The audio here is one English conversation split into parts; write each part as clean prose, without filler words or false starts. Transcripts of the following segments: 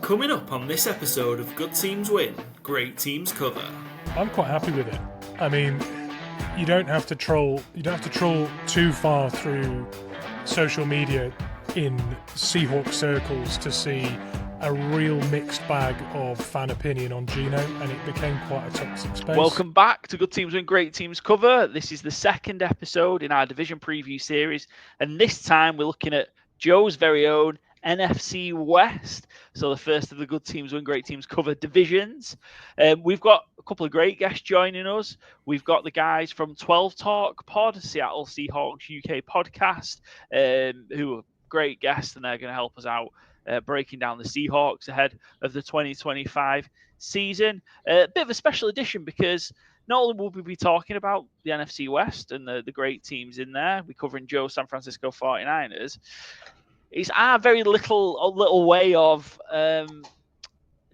Coming up on this episode of Good Teams Win, Great Teams Cover. I'm quite happy with it. I mean, you don't have to troll too far through social media in Seahawks circles to see a real mixed bag of fan opinion on Gino, and it became quite a toxic space. Welcome back to Good Teams Win, Great Teams Cover. This is the second episode in our division preview series, and this time we're looking at Joe's very own NFC West. So the first of the Good Teams Win, Great Teams Cover divisions. We've got a couple of great guests joining us. We've got the guys from 12 Talk Pod, Seattle Seahawks UK podcast, who are great guests, and they're going to help us out breaking down the Seahawks ahead of the 2025 season. A bit of a special edition because not only will we be talking about the NFC West and the great teams in there, we're covering Joe's San Francisco 49ers. It's our very little way of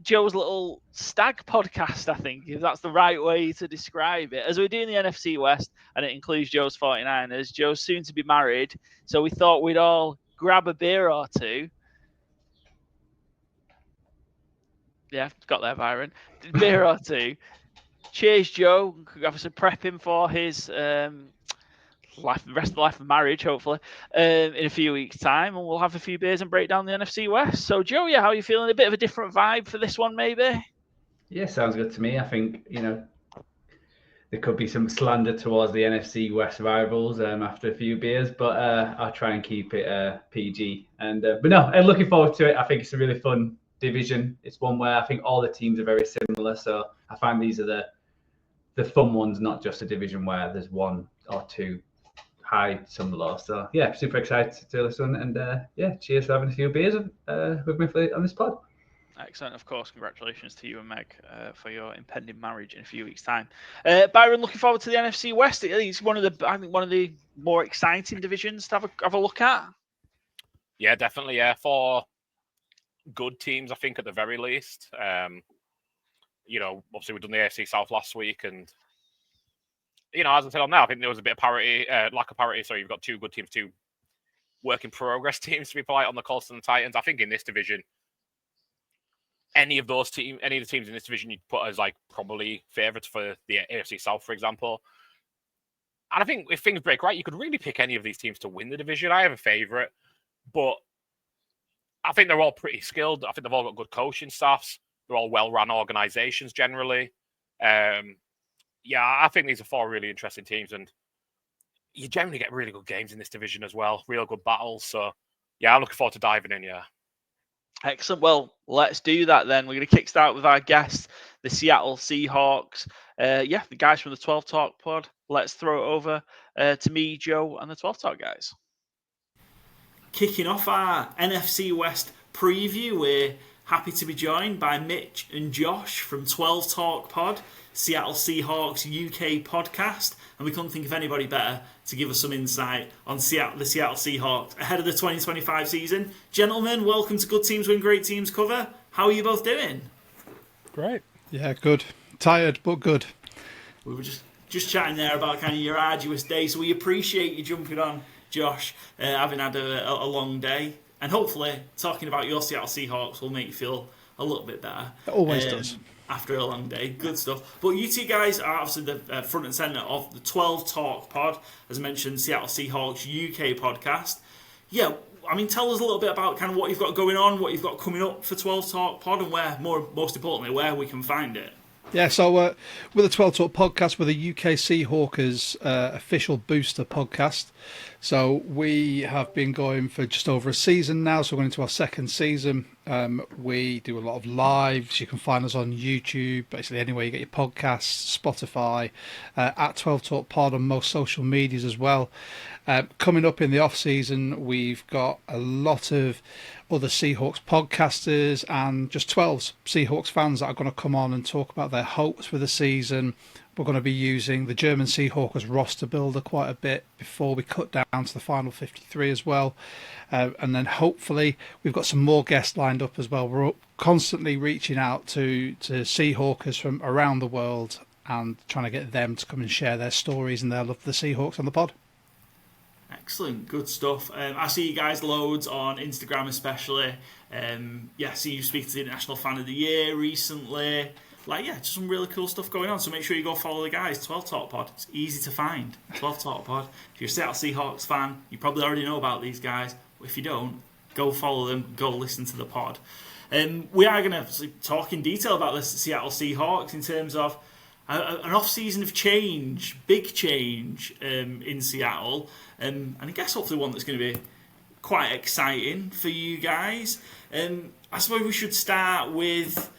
Joe's little stag podcast, I think, if that's the right way to describe it. As we're doing the NFC West, and it includes Joe's 49ers, Joe's soon to be married, so we thought we'd all grab a beer or two. Yeah, got there, Byron. Beer or two. Cheers, Joe. Obviously, prep him for his rest of the life of marriage, hopefully, in a few weeks' time, and we'll have a few beers and break down the NFC West. So, Joe, how are you feeling? A bit of a different vibe for this one, maybe? Yeah, sounds good to me. I think, there could be some slander towards the NFC West rivals after a few beers, but I'll try and keep it PG. But no, I'm looking forward to it. I think it's a really fun division. It's one where I think all the teams are very similar, so I find these are the fun ones, not just a division where there's one or two high, some low. So yeah, super excited to do this one, and cheers for having a few beers with me on this pod. Excellent. Of course, congratulations to you and Meg for your impending marriage in a few weeks' time. Byron, looking forward to the NFC West. It's one of the more exciting divisions to have a look at. Yeah, definitely. Yeah, for good teams, I think at the very least. Obviously we've done the AFC South last week, and as I said on now, I think there was a bit of parity, lack of parity. So you've got two good teams, two work in progress teams, to be polite, on the Colts and the Titans. I think in this division, any of the teams in this division, you'd put as like probably favourites for the AFC South, for example. And I think if things break right, you could really pick any of these teams to win the division. I have a favourite, but I think they're all pretty skilled. I think they've all got good coaching staffs. They're all well-run organisations generally. I think these are four really interesting teams, and you generally get really good games in this division as well. Real good battles. So, yeah, I'm looking forward to diving in, yeah. Excellent. Well, let's do that then. We're going to kickstart with our guest, the Seattle Seahawks. The guys from the 12 Talk Pod. Let's throw it over to me, Joe, and the 12 Talk guys. Kicking off our NFC West preview, we're happy to be joined by Mitch and Josh from 12 Talk Pod, Seattle Seahawks UK podcast, and we couldn't think of anybody better to give us some insight on the Seattle Seahawks ahead of the 2025 season. Gentlemen, welcome to Good Teams Win, Great Teams Cover. How are you both doing? Great. Yeah, good. Tired, but good. We were just chatting there about kind of your arduous day, so we appreciate you jumping on, Josh, having had a long day. And hopefully, talking about your Seattle Seahawks will make you feel a little bit better. It always does. After a long day. Good stuff. But you two guys are obviously the front and centre of the 12 Talk Pod, as I mentioned, Seattle Seahawks UK podcast. Yeah, I mean, tell us a little bit about kind of what you've got going on, what you've got coming up for 12 Talk Pod, and most importantly, where we can find it. Yeah, so with the 12 Talk podcast, we're the UK Seahawkers official booster podcast. So we have been going for just over a season now, so we're into our second season. We do a lot of lives. You can find us on YouTube, basically anywhere you get your podcasts, Spotify, at 12 Talk Pod on most social medias as well. Coming up in the off-season, we've got a lot of other Seahawks podcasters and just 12 Seahawks fans that are going to come on and talk about their hopes for the season. We're going to be using the German Seahawkers roster builder quite a bit before we cut down to the final 53 as well. And then hopefully we've got some more guests lined up as well. We're constantly reaching out to Seahawkers from around the world and trying to get them to come and share their stories and their love for the Seahawks on the pod. Excellent, good stuff. I see you guys loads on Instagram, especially. I see you speak to the International Fan of the Year recently. Just some really cool stuff going on. So make sure you go follow the guys. 12 Talk Pod. It's easy to find. 12 Talk Pod. If you're a Seattle Seahawks fan, you probably already know about these guys. If you don't, go follow them. Go listen to the pod. We are going to talk in detail about the Seattle Seahawks in terms of an off-season of change, big change in Seattle, and I guess hopefully one that's going to be quite exciting for you guys. I suppose we should start with,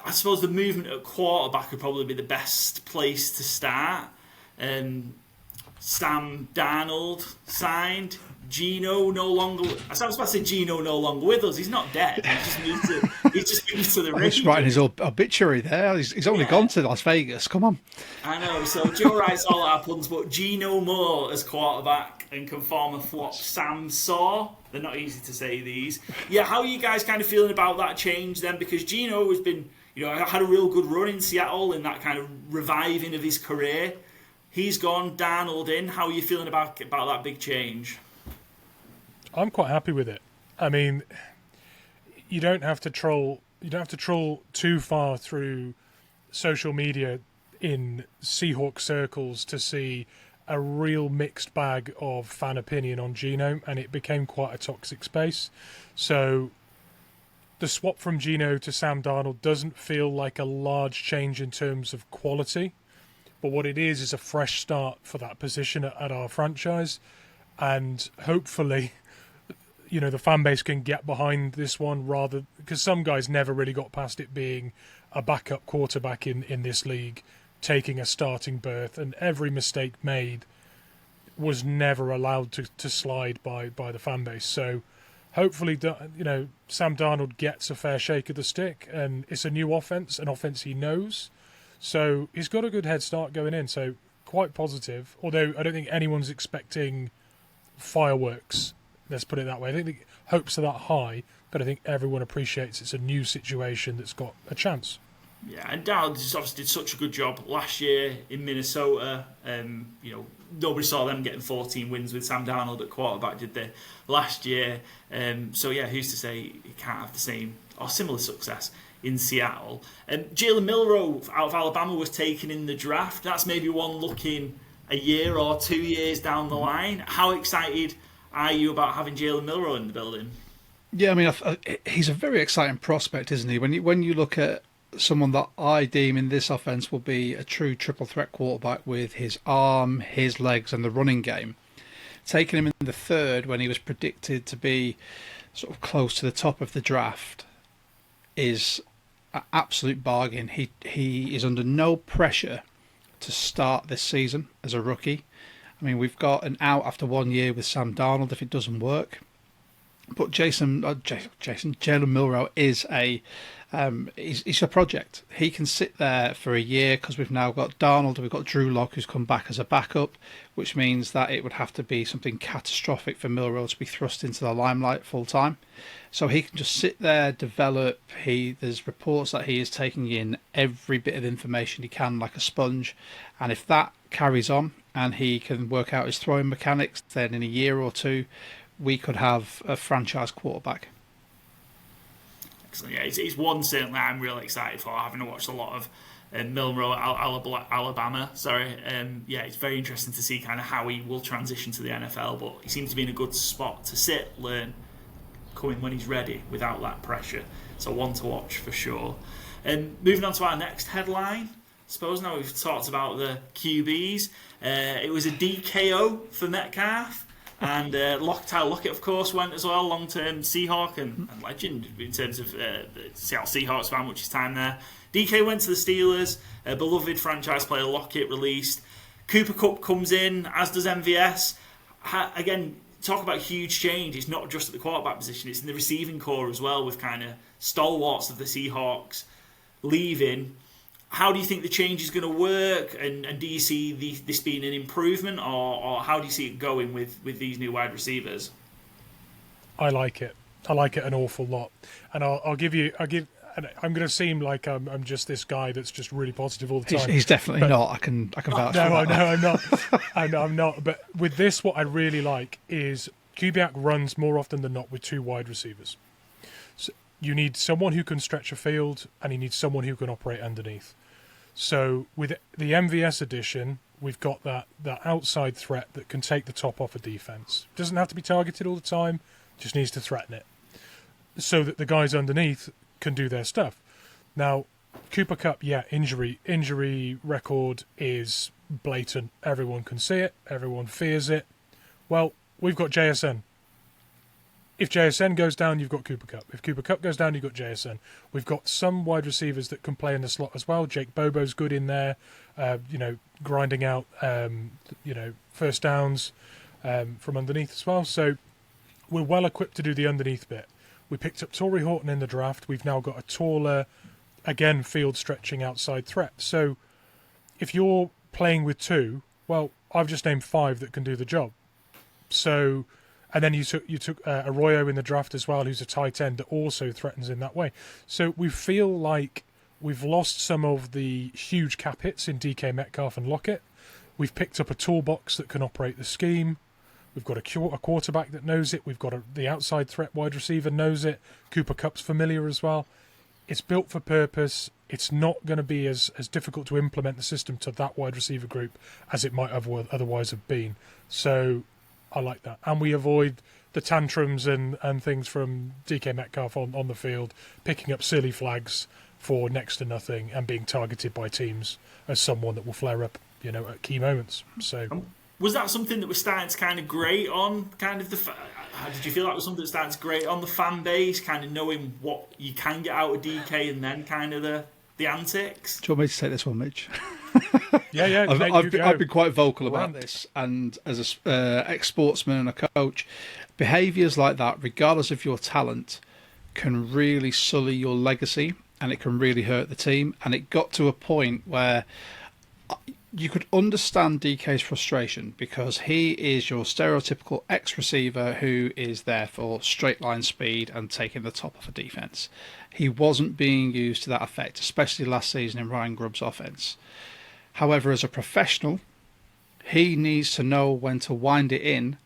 I suppose the movement at quarterback would probably be the best place to start. Sam Darnold signed. Gino no longer. I was about to say Gino no longer with us. He's not dead. He's just moved to the ring. He's writing his obituary there. He's only gone to Las Vegas. Come on. I know. So Joe writes all our puns, but Gino Moore as quarterback and can form a flop Sam Saw. They're not easy to say, these. Yeah, how are you guys kind of feeling about that change then? Because Gino has been, had a real good run in Seattle in that kind of reviving of his career. He's gone, Darnold in. How are you feeling about that big change? I'm quite happy with it. I mean, you don't have to troll too far through social media in Seahawk circles to see a real mixed bag of fan opinion on Gino, and it became quite a toxic space. So the swap from Gino to Sam Darnold doesn't feel like a large change in terms of quality, but what it is a fresh start for that position at our franchise, and hopefully the fan base can get behind this one, rather because some guys never really got past it being a backup quarterback in this league, taking a starting berth, and every mistake made was never allowed to slide by the fan base. So hopefully, Sam Darnold gets a fair shake of the stick, and it's a new offense, an offense he knows. So he's got a good head start going in. So quite positive, although I don't think anyone's expecting fireworks. Let's put it that way. I don't think hopes are that high, but I think everyone appreciates it's a new situation that's got a chance. Yeah, and Darnold just obviously did such a good job last year in Minnesota. Nobody saw them getting 14 wins with Sam Darnold at quarterback, did they, last year? Who's to say he can't have the same or similar success in Seattle? Jalen Milroe out of Alabama was taken in the draft. That's maybe one looking a year or 2 years down the line. How excited are you about having Jalen Milroe in the building? Yeah, I mean, he's a very exciting prospect, isn't he? When you look at someone that I deem in this offense will be a true triple threat quarterback with his arm, his legs, and the running game. Taking him in the third when he was predicted to be sort of close to the top of the draft is an absolute bargain. He is under no pressure to start this season as a rookie. I mean, we've got an out after 1 year with Sam Darnold if it doesn't work. But Jalen Milroe is he's a project. He can sit there for a year because we've now got Darnold and we've got Drew Lock who's come back as a backup, which means that it would have to be something catastrophic for Milroe to be thrust into the limelight full time. So he can just sit there, develop. There's reports that he is taking in every bit of information he can like a sponge, and if that carries on and he can work out his throwing mechanics, then in a year or two we could have a franchise quarterback. Excellent. Yeah, it's one certainly I'm really excited for, having watched a lot of Milroe at Alabama. It's very interesting to see kind of how he will transition to the NFL, but he seems to be in a good spot to sit, learn, come in when he's ready without that pressure. So one to watch for sure. Moving on to our next headline. I suppose now we've talked about the QBs. It was a DKO for Metcalf. And Tyler Lockett, of course, went as well, long-term Seahawk and legend in terms of the Seattle Seahawks fan, which is time there. DK went to the Steelers. Beloved franchise player Lockett released. Cooper Kupp comes in, as does MVS. Again, talk about huge change. It's not just at the quarterback position, it's in the receiving core as well, with kind of stalwarts of the Seahawks leaving. How do you think the change is going to work, and do you see this being an improvement, or how do you see it going with these new wide receivers? I like it. I like it an awful lot, and I'll give and I'm going to seem like I'm just this guy that's just really positive all the time. He's definitely not. I can vouch for that. No, I'm not. I'm not. But with this, what I really like is Kubiak runs more often than not with 2 wide receivers. So you need someone who can stretch a field, and you need someone who can operate underneath. So with the MVS edition, we've got that outside threat that can take the top off a defense. Doesn't have to be targeted all the time, just needs to threaten it, so that the guys underneath can do their stuff. Now, Cooper Kupp, injury record is blatant. Everyone can see it. Everyone fears it. Well, we've got JSN. If JSN goes down, you've got Cooper Kupp. If Cooper Kupp goes down, you've got JSN. We've got some wide receivers that can play in the slot as well. Jake Bobo's good in there, grinding out, first downs from underneath as well. So we're well equipped to do the underneath bit. We picked up Torrey Horton in the draft. We've now got a taller, again, field-stretching outside threat. So if you're playing with 2, well, I've just named 5 that can do the job. So... And then you took Arroyo in the draft as well, who's a tight end that also threatens in that way. So we feel like we've lost some of the huge cap hits in DK Metcalf and Lockett. We've picked up a toolbox that can operate the scheme. We've got a quarterback that knows it. We've got the outside threat wide receiver knows it. Cooper Kupp's familiar as well. It's built for purpose. It's not going to be as difficult to implement the system to that wide receiver group as it might have otherwise have been. So... I like that. And we avoid the tantrums and things from DK Metcalf on the field, picking up silly flags for next to nothing and being targeted by teams as someone that will flare up, at key moments. So, was that something that was starting to kind of grate on kind of did you feel that was something that started to grate on the fan base, kind of knowing what you can get out of DK and then kind of the antics? Do you want me to take this one, Mitch? Yeah. I've been quite vocal about this, and as a ex-sportsman and a coach, behaviours like that, regardless of your talent, can really sully your legacy, and it can really hurt the team. And it got to a point where you could understand DK's frustration, because he is your stereotypical ex-receiver who is there for straight line speed and taking the top off a defence. He wasn't being used to that effect, especially last season in Ryan Grubb's offence. However, as a professional, he needs to know when to wind it in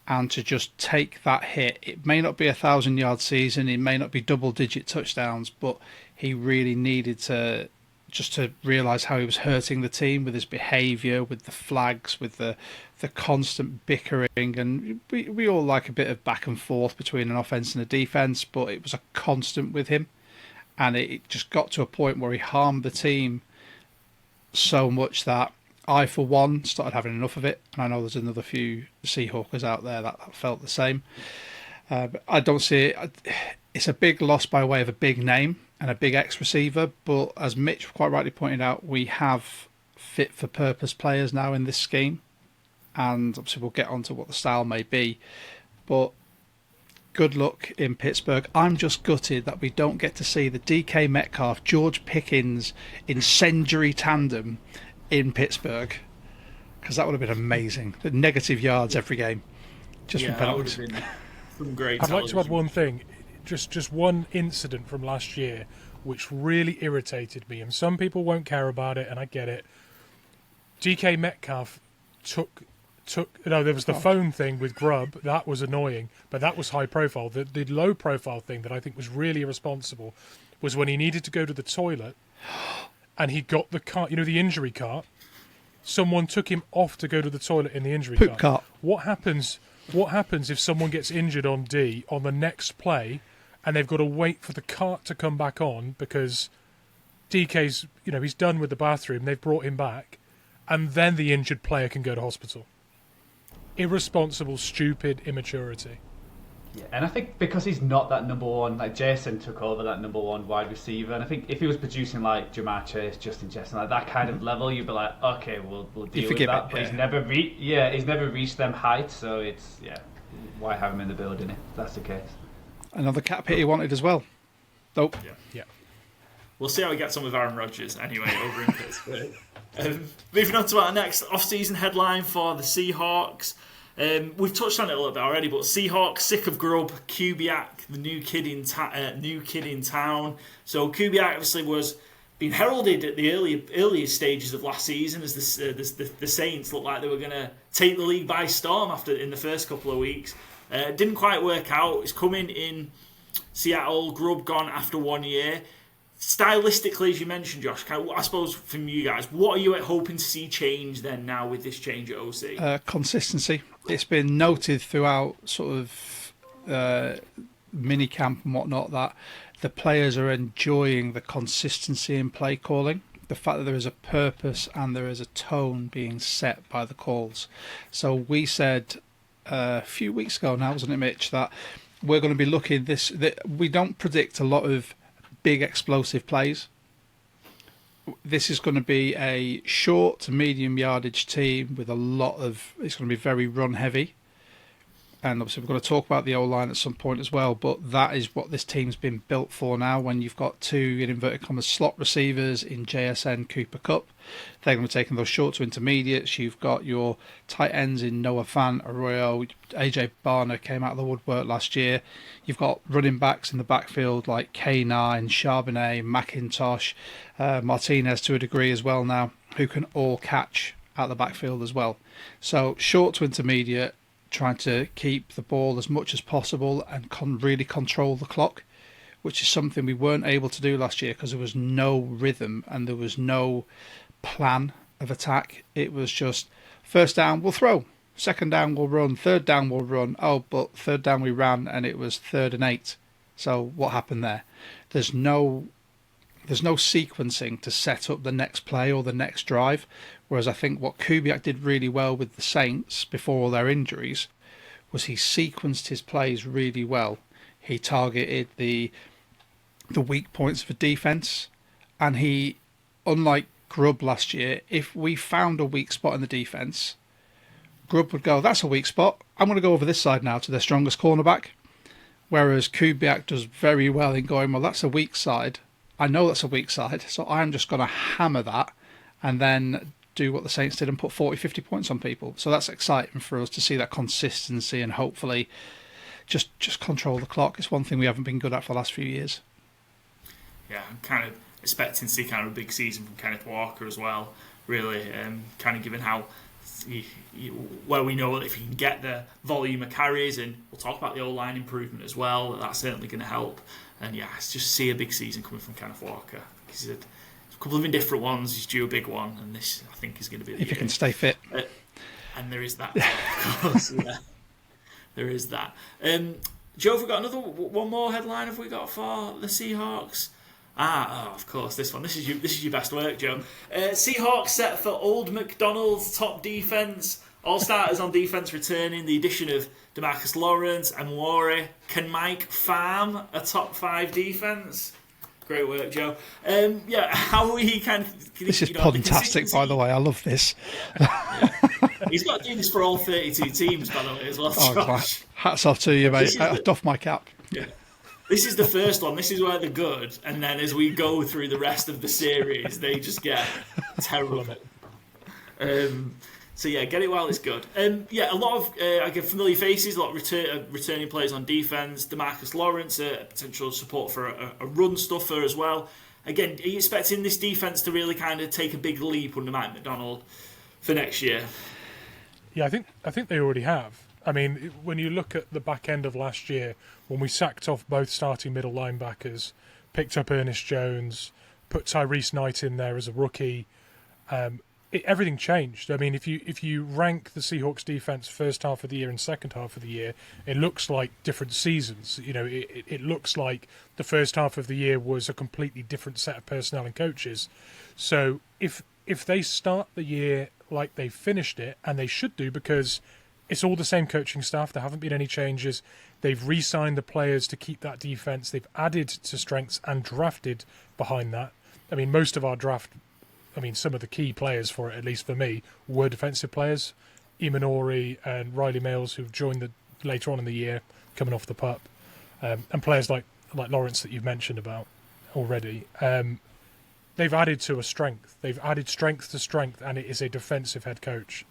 and to just take that hit. It may not be a 1,000-yard season, it may not be double-digit touchdowns, but he really needed to realise how he was hurting the team with his behaviour, with the flags, with the constant bickering. And we all like a bit of back and forth between an offence and a defence, but it was a constant with him. And it just got to a point where he harmed the team so much that I, for one, started having enough of it. And I know there's another few Seahawkers out there that felt the same. But I don't see it. It's a big loss by way of a big name and a big ex-receiver. But as Mitch quite rightly pointed out, we have fit-for-purpose players now in this scheme. And obviously we'll get on to what the style may be. But good luck in Pittsburgh. I'm just gutted that we don't get to see the DK Metcalf, George Pickens incendiary tandem in Pittsburgh, because that would have been amazing. The negative yards every game, just from penalties. That would have been some great I'd like to add one thing, just one incident from last year which really irritated me, and some people won't care about it, and I get it. DK Metcalf there was the phone thing with Grubb. That was annoying, but that was high profile. The low profile thing that I think was really irresponsible was when he needed to go to the toilet and he got the cart, the injury cart. Someone took him off to go to the toilet in the injury cart. What happens if someone gets injured on D on the next play and they've got to wait for the cart to come back on because DK's, he's done with the bathroom, they've brought him back, and then the injured player can go to hospital? Irresponsible, stupid immaturity. Yeah, and I think because he's not that number one, like Jason took over that number one wide receiver, and I think if he was producing like Jamar Chase, Justin Jefferson, like that kind of level, you'd be like, okay, we'll deal with that. But he's never reached them heights, so it's why have him in the building if that's the case? Another cap hit he wanted as well. Nope. Yeah. We'll see how he gets on with Aaron Rodgers anyway over in Pittsburgh. Moving on to our next off-season headline for the Seahawks. We've touched on it a little bit already, but Seahawks sick of Grubb, Kubiak, the new kid in town. So Kubiak obviously was being heralded at the earlier stages of last season as the Saints looked like they were going to take the league by storm in the first couple of weeks. Didn't quite work out. It's coming in Seattle. Grubb gone after 1 year. Stylistically, as you mentioned, Josh, I suppose from you guys, what are you hoping to see change then now with this change at OC? Consistency. It's been noted throughout sort of mini camp and whatnot that the players are enjoying the consistency in play calling. The fact that there is a purpose and there is a tone being set by the calls. So we said a few weeks ago now, wasn't it, Mitch, that we're going to be looking that we don't predict a lot of big explosive plays. This is going to be a short to medium yardage team with it's going to be very run heavy. And obviously we're going to talk about the O-line at some point as well, but that is what this team's been built for now. When you've got two, in inverted commas, slot receivers in JSN, Cooper Kupp, they're going to be taking those short to intermediates. You've got your tight ends in Noah Fant, Arroyo, AJ Barner came out of the woodwork last year. You've got running backs in the backfield like K9, Charbonnet, McIntosh, Martinez to a degree as well now, who can all catch out the backfield as well. So short to intermediate, trying to keep the ball as much as possible and really control the clock, which is something we weren't able to do last year because there was no rhythm and there was no plan of attack. It was just first down, we'll throw. Second down, we'll run. Third down, we'll run. Oh, but third down we ran and it was 3rd and 8. So what happened there? There's no sequencing to set up the next play or the next drive. Whereas I think what Kubiak did really well with the Saints before all their injuries was he sequenced his plays really well. He targeted the weak points of a defense, and he, unlike Grubb last year, if we found a weak spot in the defense, Grubb would go, that's a weak spot, I'm going to go over this side now to their strongest cornerback. Whereas Kubiak does very well in going, well, that's a weak side. I know that's a weak side, so I'm just going to hammer that and then do what the Saints did and put 40, 50 points on people. So that's exciting for us to see that consistency and hopefully just control the clock. It's one thing we haven't been good at for the last few years. Yeah, I'm kind of expecting to see kind of a big season from Kenneth Walker as well, really, kind of given how where we know that if you can get the volume of carries, and we'll talk about the O-line improvement as well, that's certainly going to help. And yeah, just see a big season coming from Kenneth Walker. He's had a couple of indifferent ones, he's due a big one, and this I think is going to be the if year. He can stay fit. And there is that, of course. Yeah. There is that. Joe, have we got one more headline have we got for the Seahawks? Of course, this one. This is your best work, Joe. Seahawks set for Old McDonald's top defense. All starters on defense returning. The addition of DeMarcus Lawrence and Warren. Can Mike farm a top 5 defense? Great work, Joe. How are we kind of... This is fantastic, by the way. I love this. Yeah. He's got to do this for all 32 teams, by the way, as well, Josh. Hats off to you, mate. I doff my cap. Yeah. This is the first one. This is where they're good. And then as we go through the rest of the series, they just get terrible. So yeah, get it while it's good. A lot of familiar faces, a lot of returning players on defense. DeMarcus Lawrence, a potential support for a run stuffer as well. Again, are you expecting this defense to really kind of take a big leap under Mike McDonald for next year? Yeah, I think they already have. I mean, when you look at the back end of last year, when we sacked off both starting middle linebackers, picked up Ernest Jones, put Tyrese Knight in there as a rookie, everything changed. I mean, if you rank the Seahawks defense first half of the year and second half of the year, it looks like different seasons. You know, it looks like the first half of the year was a completely different set of personnel and coaches. So if they start the year like they finished it, and they should do because it's all the same coaching staff, there haven't been any changes. They've re-signed the players to keep that defense. They've added to strengths and drafted behind that. I mean, most of our draft, some of the key players for it, at least for me, were defensive players. Imanori and Riley Mails, who've joined later on in the year, coming off the pup. And players like Lawrence that you've mentioned about already. They've added to a strength. They've added strength to strength, and it is a defensive head coach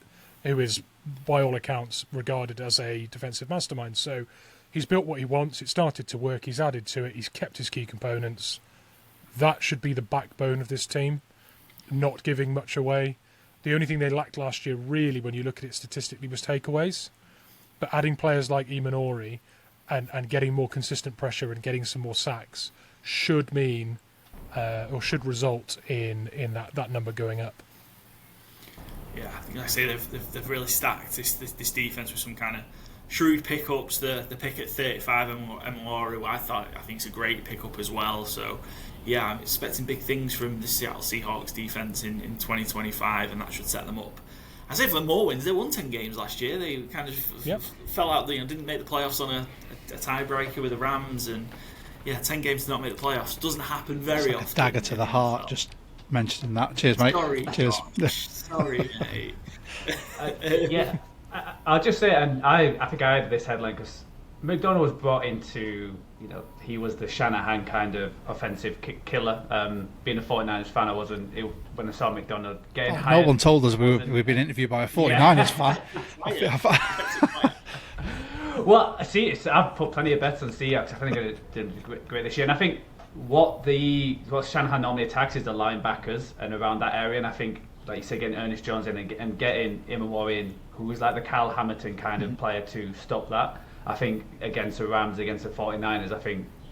who is, by all accounts, regarded as a defensive mastermind. So he's built what he wants. It started to work. He's added to it. He's kept his key components. That should be the backbone of this team, not giving much away. The only thing they lacked last year, really, when you look at it statistically, was takeaways. But adding players like Imanori and getting more consistent pressure and getting some more sacks should mean or should result in that number going up. Yeah, I think, like I say, they've really stacked this defense with some kind of shrewd pickups. The pick at 35, Imanori, I think it's a great pickup as well. So yeah, I'm expecting big things from the Seattle Seahawks defense in 2025, and that should set them up. I say for more wins, they won 10 games last year. They kind of fell out, didn't make the playoffs on a tiebreaker with the Rams, and 10 games to not make the playoffs doesn't happen very often. A dagger to the heart, so. Just mentioning that. Cheers, mate. Sorry, cheers. Sorry, mate. I'll just say, and I think I had this headline because McDonald was brought into, he was the Shanahan kind of offensive killer. Being a 49ers fan, I wasn't, when I saw McDonald getting hired. No one told us we've been interviewed by a 49ers fan. Well, see, I've put plenty of bets on Seahawks. I think they're doing great this year. And I think what Shanahan normally attacks is the linebackers and around that area. And I think, like you said, getting Ernest Jones in and getting Imanori in, who was like the Kyle Hamilton kind of player to stop that. I think against the Rams, against the 49ers,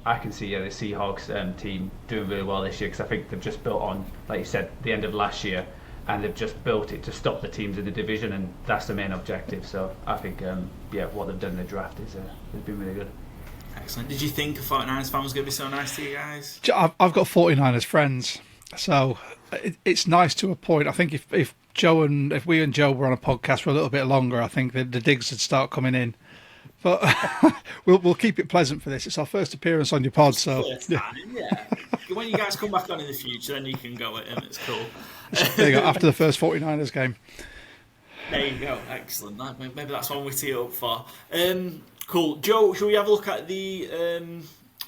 I can see the Seahawks team doing really well this year, because I think they've just built on, like you said, the end of last year, and they've just built it to stop the teams in the division, and that's the main objective. So I think, what they've done in the draft has been really good. Excellent. Did you think a 49ers fan was going to be so nice to you guys? I've got 49ers friends, so it's nice to a point. I think if we and Joe were on a podcast for a little bit longer, I think the digs would start coming in. But we'll keep it pleasant for this. It's our first appearance on your pod, so When you guys come back on in the future, then you can go at him. It's cool. There you go. After the first 49ers game. There you go. Excellent. Maybe that's one we tee up for. Cool. Joe, shall we have a look at the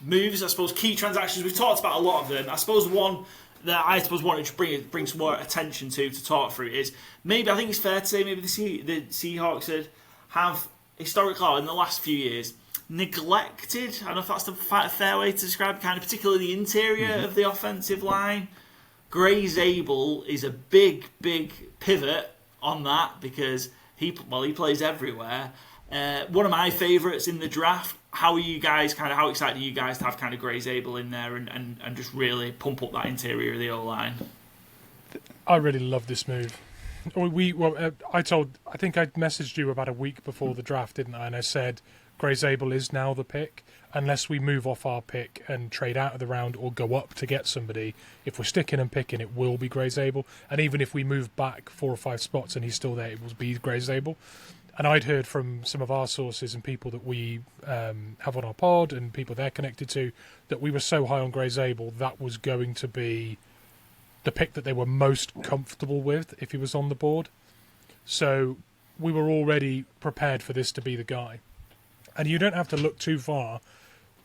moves? I suppose key transactions. We've talked about a lot of them. I suppose one that I wanted to bring some more attention to talk through is maybe, I think it's fair to say, maybe the Seahawks have historically, in the last few years, neglected, I don't know if that's the fair way to describe it, kind of particularly the interior of the offensive line. Gray Zabel is a big pivot on that, because he plays everywhere. One of my favourites in the draft. How excited are you guys to have kind of Gray Zabel in there and just really pump up that interior of the O-line? I really love this move. I think I messaged you about a week before the draft, didn't I? And I said Gray Zabel is now the pick, unless we move off our pick and trade out of the round or go up to get somebody. If we're sticking and picking, it will be Gray Zabel. And even if we move back 4 or 5 spots and he's still there, it will be Gray Zabel. And I'd heard from some of our sources and people that we have on our pod and people they're connected to, that we were so high on Gray Zabel that was going to be the pick that they were most comfortable with if he was on the board. So we were already prepared for this to be the guy. And you don't have to look too far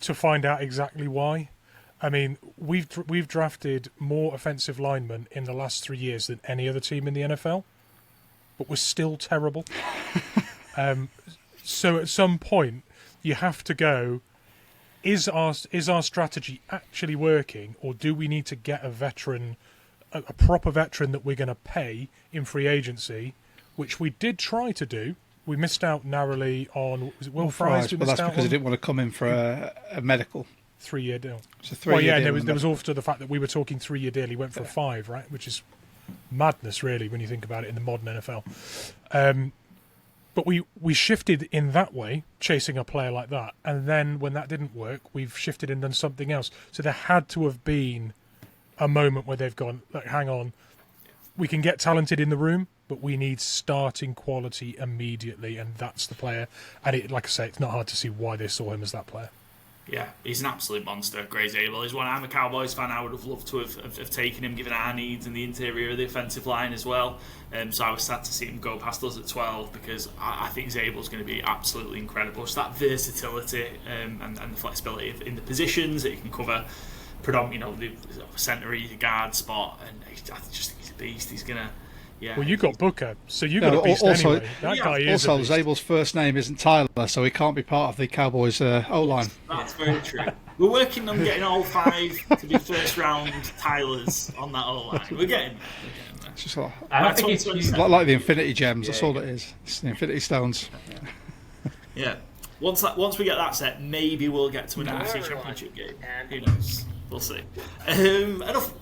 to find out exactly why. I mean, we've drafted more offensive linemen in the last 3 years than any other team in the NFL, but we're still terrible. So at some point, you have to go, is our strategy actually working, or do we need to get a veteran, a proper veteran that we're going to pay in free agency, which we did try to do. We missed out narrowly on, was it Will Fries? But that's because he didn't want to come in for a medical 3-year deal. It's a 3-year deal. There was also the fact that we were talking 3-year deal. He went for a 5, right? Which is madness, really, when you think about it in the modern NFL. But we shifted in that way, chasing a player like that. And then when that didn't work, we've shifted and done something else. So there had to have been a moment where they've gone, like, hang on, we can get talented in the room, but we need starting quality immediately, and that's the player. And like I say, it's not hard to see why they saw him as that player. Yeah, he's an absolute monster. Gray Zabel is one. I'm a Cowboys fan. I would have loved to have taken him, given our needs in the interior of the offensive line as well. So I was sad to see him go past us at 12, because I think Zabel's going to be absolutely incredible. Just that versatility and the flexibility in the positions that he can cover, predominantly, the centre, the guard spot, and I just think he's a beast. He's gonna Yeah. Well, you got Booker, so you got a beast also, anyway. That guy is also, a beast. Zabel's first name isn't Tyler, so he can't be part of the Cowboys O-line. That's very true. We're working on getting all 5 to be first-round Tylers on that O-line. We're getting there. It's just like, I think it's like the Infinity Gems. That's all it is. It's the Infinity Stones. Yeah. Once we get that set, maybe we'll get to an NFC Championship game. Who knows? We'll see. Enough.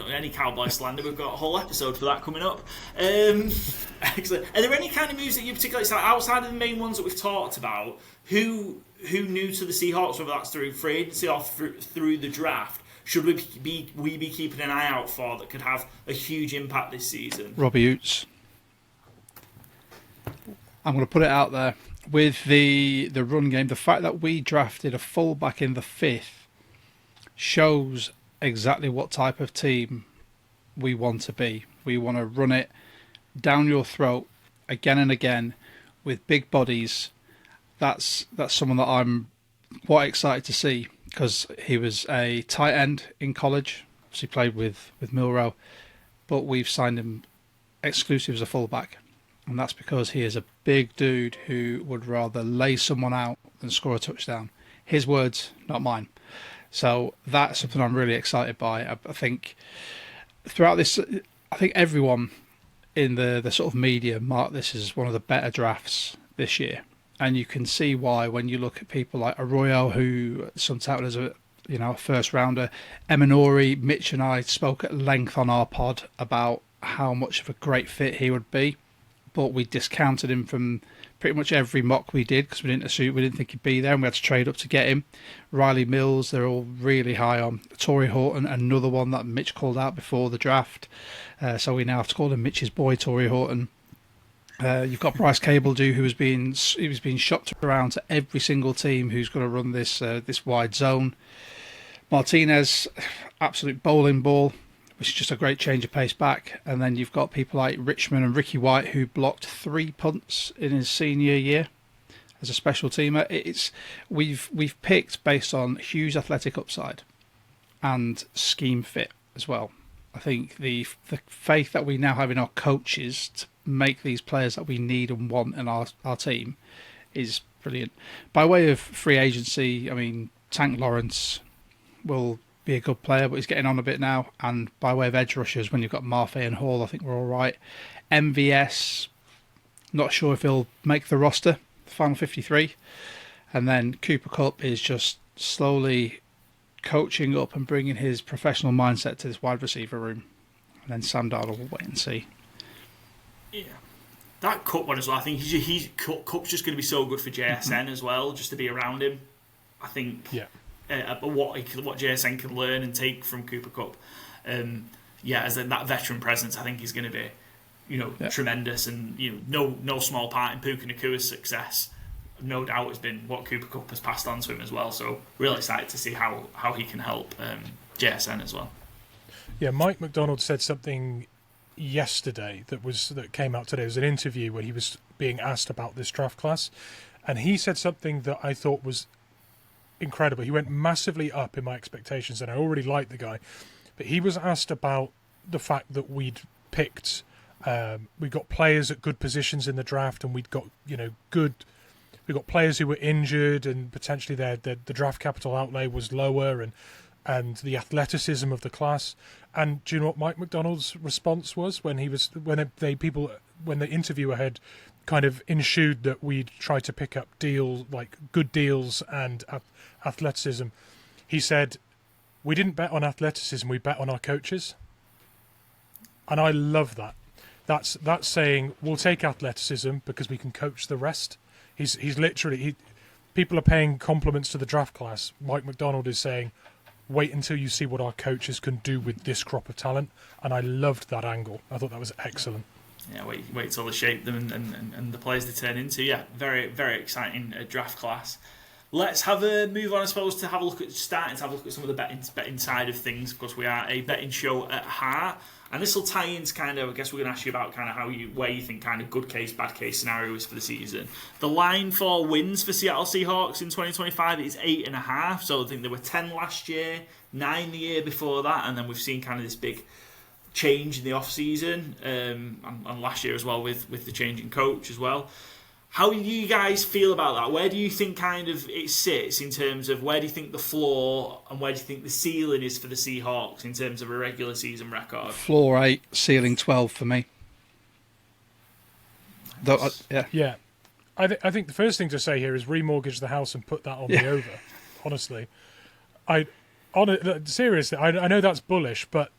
Any Cowboy slander. We've got a whole episode for that coming up. Excellent. Are there any kind of moves that you particularly like outside of the main ones that we've talked about? Who new to the Seahawks, whether that's through free agency or through the draft, should we be keeping an eye out for that could have a huge impact this season? Robbie Oots. I'm going to put it out there with the run game. The fact that we drafted a fullback in the 5th shows exactly what type of team we want to be. We want to run it down your throat again and again with big bodies. That's someone that I'm quite excited to see, because he was a tight end in college. He played with Milrow, but we've signed him exclusive as a fullback, and that's because he is a big dude who would rather lay someone out than score a touchdown. His words, not mine. So that's something I'm really excited by. I think throughout this, I think everyone in the sort of media marked this as one of the better drafts this year. And you can see why when you look at people like Arroyo, who some touted as a first rounder, Eminori, Mitch and I spoke at length on our pod about how much of a great fit he would be, but we discounted him from pretty much every mock we did because we didn't think he'd be there, and we had to trade up to get him. Riley Mills, they're all really high on. Torrey Horton, another one that Mitch called out before the draft, so we now have to call him Mitch's boy, Torrey Horton. You've got Bryce Cable-Dew, who was being shopped around to every single team who's going to run this wide zone. Martinez, absolute bowling ball, which is just a great change of pace back. And then you've got people like Richmond and Ricky White, who blocked 3 punts in his senior year as a special teamer. We've picked based on huge athletic upside and scheme fit as well. I think the faith that we now have in our coaches to make these players that we need and want in our team is brilliant. By way of free agency, I mean, Tank Lawrence will be a good player, but he's getting on a bit now. And by way of edge rushers, when you've got Maffei and Hall, I think we're all right. MVS, not sure if he'll make the roster, the final 53. And then Cooper Kupp is just slowly coaching up and bringing his professional mindset to this wide receiver room. And then Sam Darnold will wait and see. Yeah. That Kupp one as well, I think Kupp's just going to be so good for JSN as well, just to be around him. I think what JSN can learn and take from Cooper Kupp. As that veteran presence, I think he's going to be, tremendous, and no small part in Puka Nakua's success. No doubt has been what Cooper Kupp has passed on to him as well. So really excited to see how he can help JSN as well. Yeah, Mike McDonald said something yesterday that came out today. It was an interview where he was being asked about this draft class, and he said something that I thought was incredible. He went massively up in my expectations, and I already liked the guy, but he was asked about the fact that we'd picked we got players at good positions in the draft, and we'd got we got players who were injured, and potentially the draft capital outlay was lower, and the athleticism of the class. And do you know what Mike McDonald's response was when the interviewer had kind of ensued that we'd try to pick up good deals and athleticism? He said, "We didn't bet on athleticism; we bet on our coaches." And I love that. That's saying we'll take athleticism because we can coach the rest. He's literally people are paying compliments to the draft class. Mike McDonald is saying, wait until you see what our coaches can do with this crop of talent. And I loved that angle. I thought that was excellent. Yeah, wait till they shape them and the players they turn into. Yeah, very, very exciting draft class. Let's have a move on, I suppose, to have a look at some of the betting side of things. Of course, we are a betting show at heart. And this will tie into kind of, I guess we're going to ask you about kind of where you think kind of good case, bad case scenario is for the season. The line for wins for Seattle Seahawks in 2025 is 8.5. So I think there were 10 last year, 9 the year before that, and then we've seen kind of this big change in the off season, and last year as well with the change in coach as well. How do you guys feel about that? Where do you think kind of it sits in terms of where do you think the floor and where do you think the ceiling is for the Seahawks in terms of a regular season record? Floor 8, ceiling 12 for me. Though, Yeah. I think the first thing to say here is remortgage the house and put that on the over. Honestly, seriously, I know that's bullish, but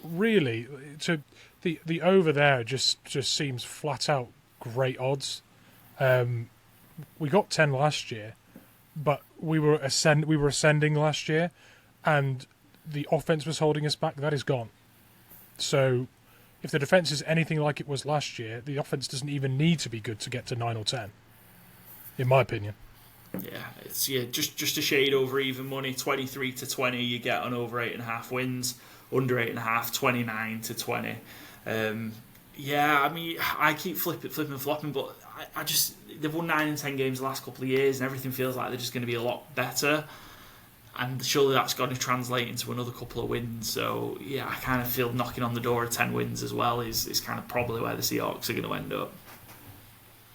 really, the over there just seems flat out great odds. We got 10 last year, but we were ascending last year, and the offense was holding us back. That is gone. So, if the defense is anything like it was last year, the offense doesn't even need to be good to get to 9 or 10, in my opinion. Yeah, it's just a shade over even money. 23-20 you get on over 8.5 wins. Under 8.5, 29-20. Yeah, I mean, I keep flipping flopping, but I just they've won 9 and 10 games the last couple of years, and everything feels like they're just going to be a lot better. And surely that's going to translate into another couple of wins. So yeah, I kind of feel knocking on the door of 10 wins as well is kind of probably where the Seahawks are going to end up.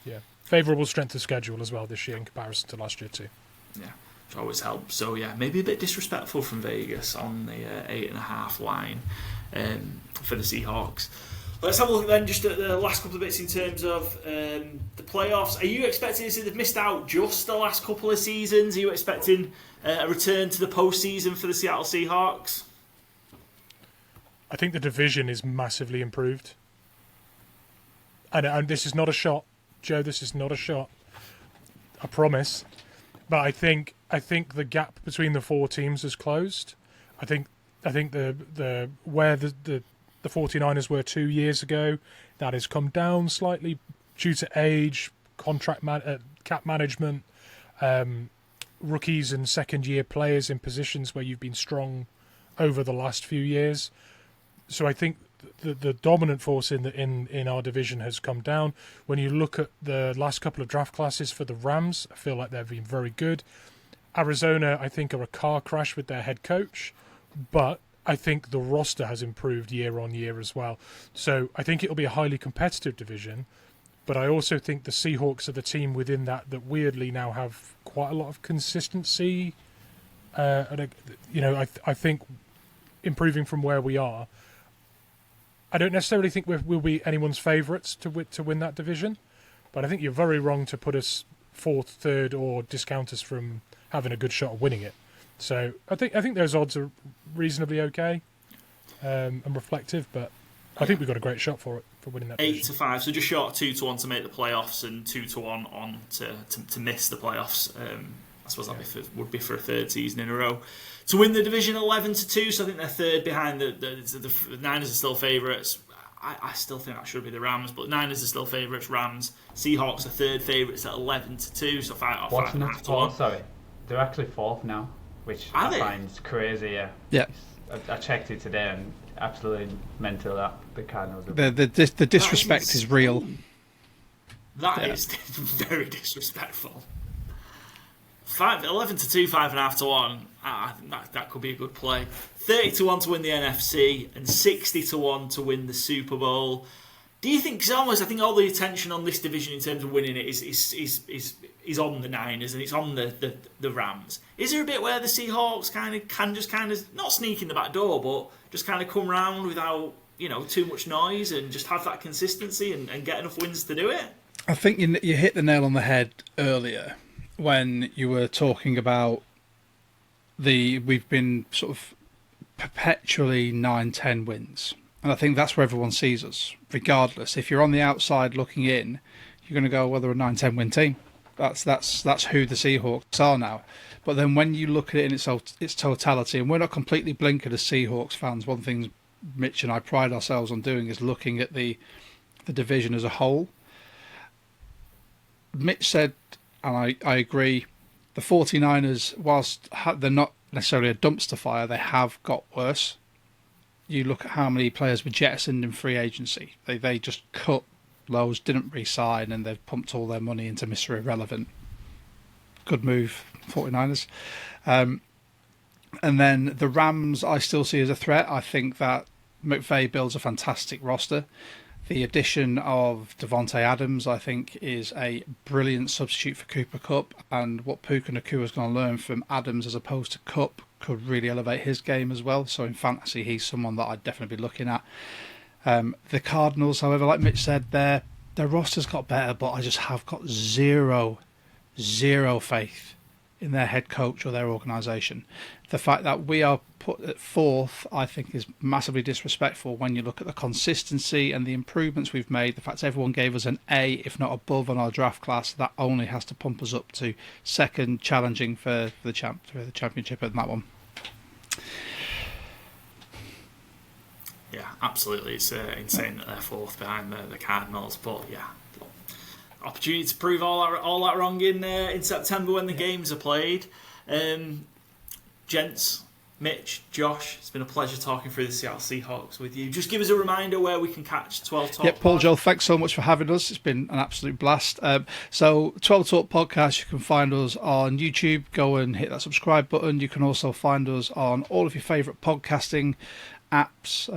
Yeah, favourable strength of schedule as well this year in comparison to last year too. Yeah, which always helps. So yeah, maybe a bit disrespectful from Vegas on the 8.5 line for the Seahawks. Let's have a look then just at the last couple of bits in terms of the playoffs. Are you expecting to see they've missed out just the last couple of seasons? Are you expecting a return to the postseason for the Seattle Seahawks? I think the division is massively improved. And this is not a shot, Joe, this is not a shot. I promise. But I think the gap between the 4 teams has closed. I think the where the 49ers were 2 years ago, that has come down slightly due to age, contract cap management, rookies and second-year players in positions where you've been strong over the last few years. So I think the dominant force in our division has come down. When you look at the last couple of draft classes for the Rams, I feel like they've been very good. Arizona, I think, are a car crash with their head coach, but I think the roster has improved year on year as well. So I think it'll be a highly competitive division, but I also think the Seahawks are the team within that weirdly now have quite a lot of consistency. I think improving from where we are. I don't necessarily think we'll be anyone's favourites to win that division, but I think you're very wrong to put us 4th, 3rd, or discount us from having a good shot of winning it. So I think those odds are reasonably okay and reflective, but I think we've got a great shot for winning that. 8-5, so just short 2-1 to make the playoffs and 2-1 on to miss the playoffs. I suppose that would be for a 3rd season in a row. To win the division 11-2, so I think they're 3rd behind the Niners are still favourites. I still think that should be the Rams, but Niners are still favourites. Rams, Seahawks are 3rd favourites at 11-2, so 5.5 to 1. Sorry, they're actually 4th now, which I find crazy. Yeah. I checked it today and absolutely mental that the Cardinals. The disrespect is real. That is very disrespectful. 11-2, 5.5 to 1. I think that could be a good play. 30-1 to win the NFC and 60-1 to win the Super Bowl. Do you think? Because I think all the attention on this division in terms of winning it is on the Niners and it's on the Rams. Is there a bit where the Seahawks can just not sneak in the back door, but just kind of come round without too much noise and just have that consistency and get enough wins to do it? I think you hit the nail on the head earlier when you were talking about we've been sort of perpetually 9-10 wins. And I think that's where everyone sees us, regardless. If you're on the outside looking in, you're going to go, well, they're a 9-10 win team. That's who the Seahawks are now. But then when you look at it in its totality, and we're not completely blinkered as Seahawks fans, one thing Mitch and I pride ourselves on doing is looking at the division as a whole. Mitch said, and I agree, the 49ers, whilst they're not necessarily a dumpster fire, they have got worse. You look at how many players were jettisoned in free agency. They just cut loads, didn't re-sign, and they've pumped all their money into Mr. Irrelevant. Good move, 49ers. And then the Rams I still see as a threat. I think that McVay builds a fantastic roster. The addition of Devontae Adams, I think, is a brilliant substitute for Cooper Kupp, and what Puka Nakua is going to learn from Adams as opposed to Kupp could really elevate his game as well. So in fantasy, he's someone that I'd definitely be looking at. The Cardinals, however, like Mitch said, their roster's got better, but I just have got zero faith in their head coach or their organisation. The fact that we are put at fourth, I think, is massively disrespectful when you look at the consistency and the improvements we've made. The fact everyone gave us an A, if not above, on our draft class, that only has to pump us up to second, challenging for the championship in that one. Yeah, absolutely. It's insane that they're fourth behind the Cardinals, but yeah, opportunity to prove all that wrong in September when the games are played. Gents, Mitch, Josh, it's been a pleasure talking through the Seattle Seahawks with you. Just give us a reminder where we can catch 12 Talk. Yeah, Paul, Joel, thanks so much for having us. It's been an absolute blast. So 12 Talk Podcast, you can find us on YouTube. Go and hit that subscribe button. You can also find us on all of your favourite podcasting apps,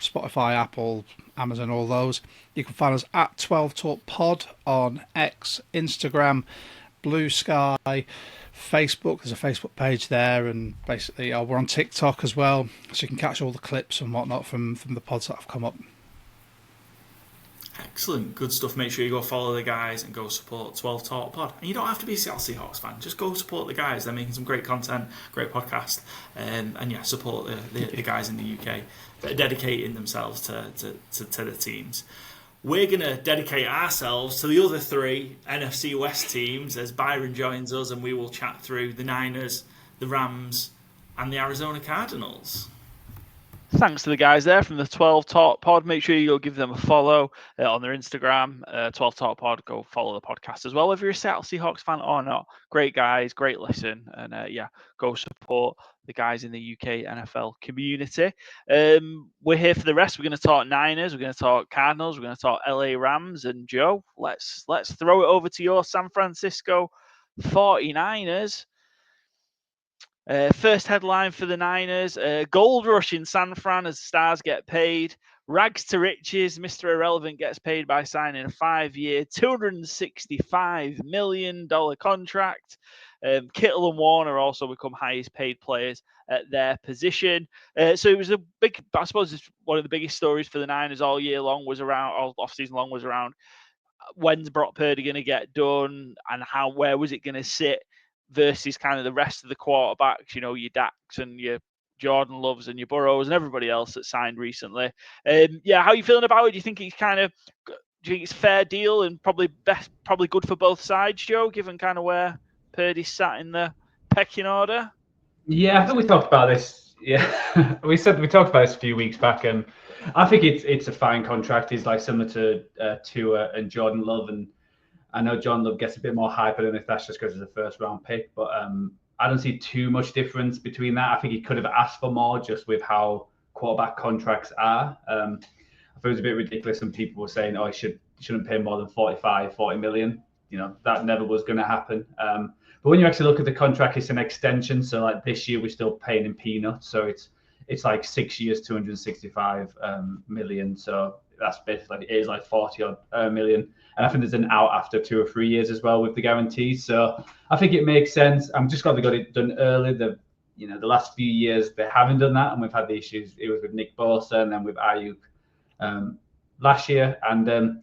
Spotify, Apple, Amazon, all those. You can find us at 12 Talk Pod on X, Instagram, Blue Sky, Facebook. There's a Facebook page there, and basically we're on TikTok as well, so you can catch all the clips and whatnot from the pods that have come up. Excellent, good stuff. Make sure you go follow the guys and go support 12 Talk Pod. And you don't have to be a Seattle Seahawks fan, just go support the guys. They're making some great content, great podcast, and yeah, support the guys in the UK that are dedicating themselves to the teams. We're going to dedicate ourselves to the other three NFC West teams as Byron joins us, and we will chat through the Niners, the Rams, and the Arizona Cardinals. Thanks to the guys there from the 12 Talk Pod. Make sure you go give them a follow on their Instagram, 12 Talk Pod. Go follow the podcast as well, whether you're a Seattle Seahawks fan or not. Great guys, great listen, and yeah, go support the guys in the UK NFL community. We're here for the rest. We're going to talk Niners, we're going to talk Cardinals, we're going to talk LA Rams, and Joe, let's throw it over to your San Francisco 49ers. First headline for the Niners, gold rush in San Fran as stars get paid. Rags to riches, Mr. Irrelevant gets paid by signing a 5-year, $265 million contract. Kittle and Warner also become highest paid players at their position. So it was a big, I suppose it's one of the biggest stories for the Niners all year long was around, all off-season long was around when's Brock Purdy going to get done and where was it going to sit versus kind of the rest of the quarterbacks, you know, your Daks and your Jordan Loves and your Burrows and everybody else that signed recently. Yeah, how are you feeling about it? Do you think it's a fair deal and probably good for both sides, Joe, given kind of where Purdy sat in the pecking order? Yeah, I think we talked about this. Yeah, we talked about this a few weeks back, and I think it's a fine contract. He's like similar to Tua and Jordan Love, and I know John Love gets a bit more hype. I don't know if that's just because it's a first-round pick, but I don't see too much difference between that. I think he could have asked for more just with how quarterback contracts are. I thought it was a bit ridiculous. Some people were saying, oh, he shouldn't pay more than 40 million. You know, that never was going to happen. But when you actually look at the contract, it's an extension. So like this year, we're still paying in peanuts. So it's like 6 years, 265 million. So that's basically, it is like 40 million. And I think there's an out after 2 or 3 years as well with the guarantees. So I think it makes sense. I'm just glad they got it done early. The last few years they haven't done that, and we've had the issues. It was with Nick Bosa and then with Ayuk last year. And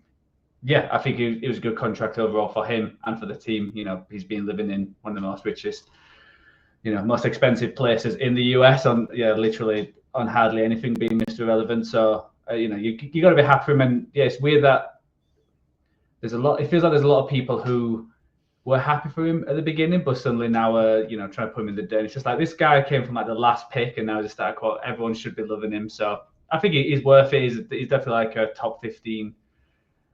yeah, I think it was a good contract overall for him and for the team. You know, he's been living in one of the most richest, most expensive places in the US literally on hardly anything being Mr. Relevant. So you got to be happy for him. And yeah, it's weird that it feels like there's a lot of people who were happy for him at the beginning, but suddenly now trying to put him in the dirt. It's just like this guy came from like the last pick, and now just that quote, everyone should be loving him. So I think he's worth it. He's definitely like a top 15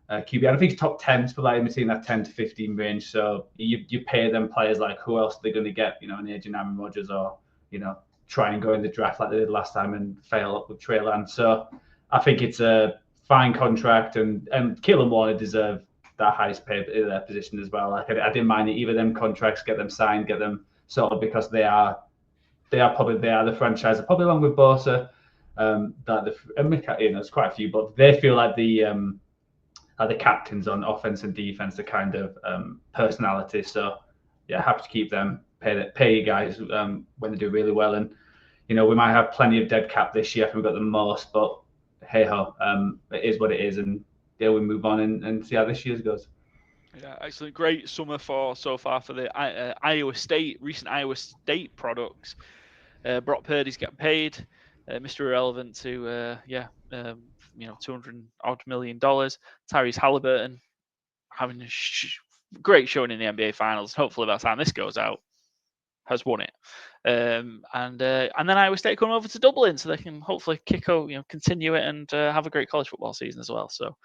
QB. I don't think he's top 10, but like in between that 10 to 15 range. So you pay them players like who else are they going to get? An aging Aaron Rodgers, or try and go in the draft like they did last time and fail up with Trey Lance. So I think it's a fine contract, and Kittle and Warner deserve that highest paid in their position as well. Like I didn't mind it. Either them contracts, get them signed, get them sorted, because they are the franchise, probably along with Bosa There's quite a few, but they feel like the captains on offense and defense, the kind of personality. So yeah, happy to keep them, pay you guys when they do really well. And we might have plenty of dead cap this year if we've got the most, but hey ho, it is what it is, and yeah, we move on and see how this year's goes. Yeah, excellent. Great summer so far for the recent Iowa State products. Brock Purdy's getting paid. Mr. Irrelevant to $200 million. Tyrese Halliburton having a great showing in the NBA Finals. Hopefully, by the time this goes out, has won it. And then Iowa State coming over to Dublin, so they can hopefully continue it and have a great college football season as well. So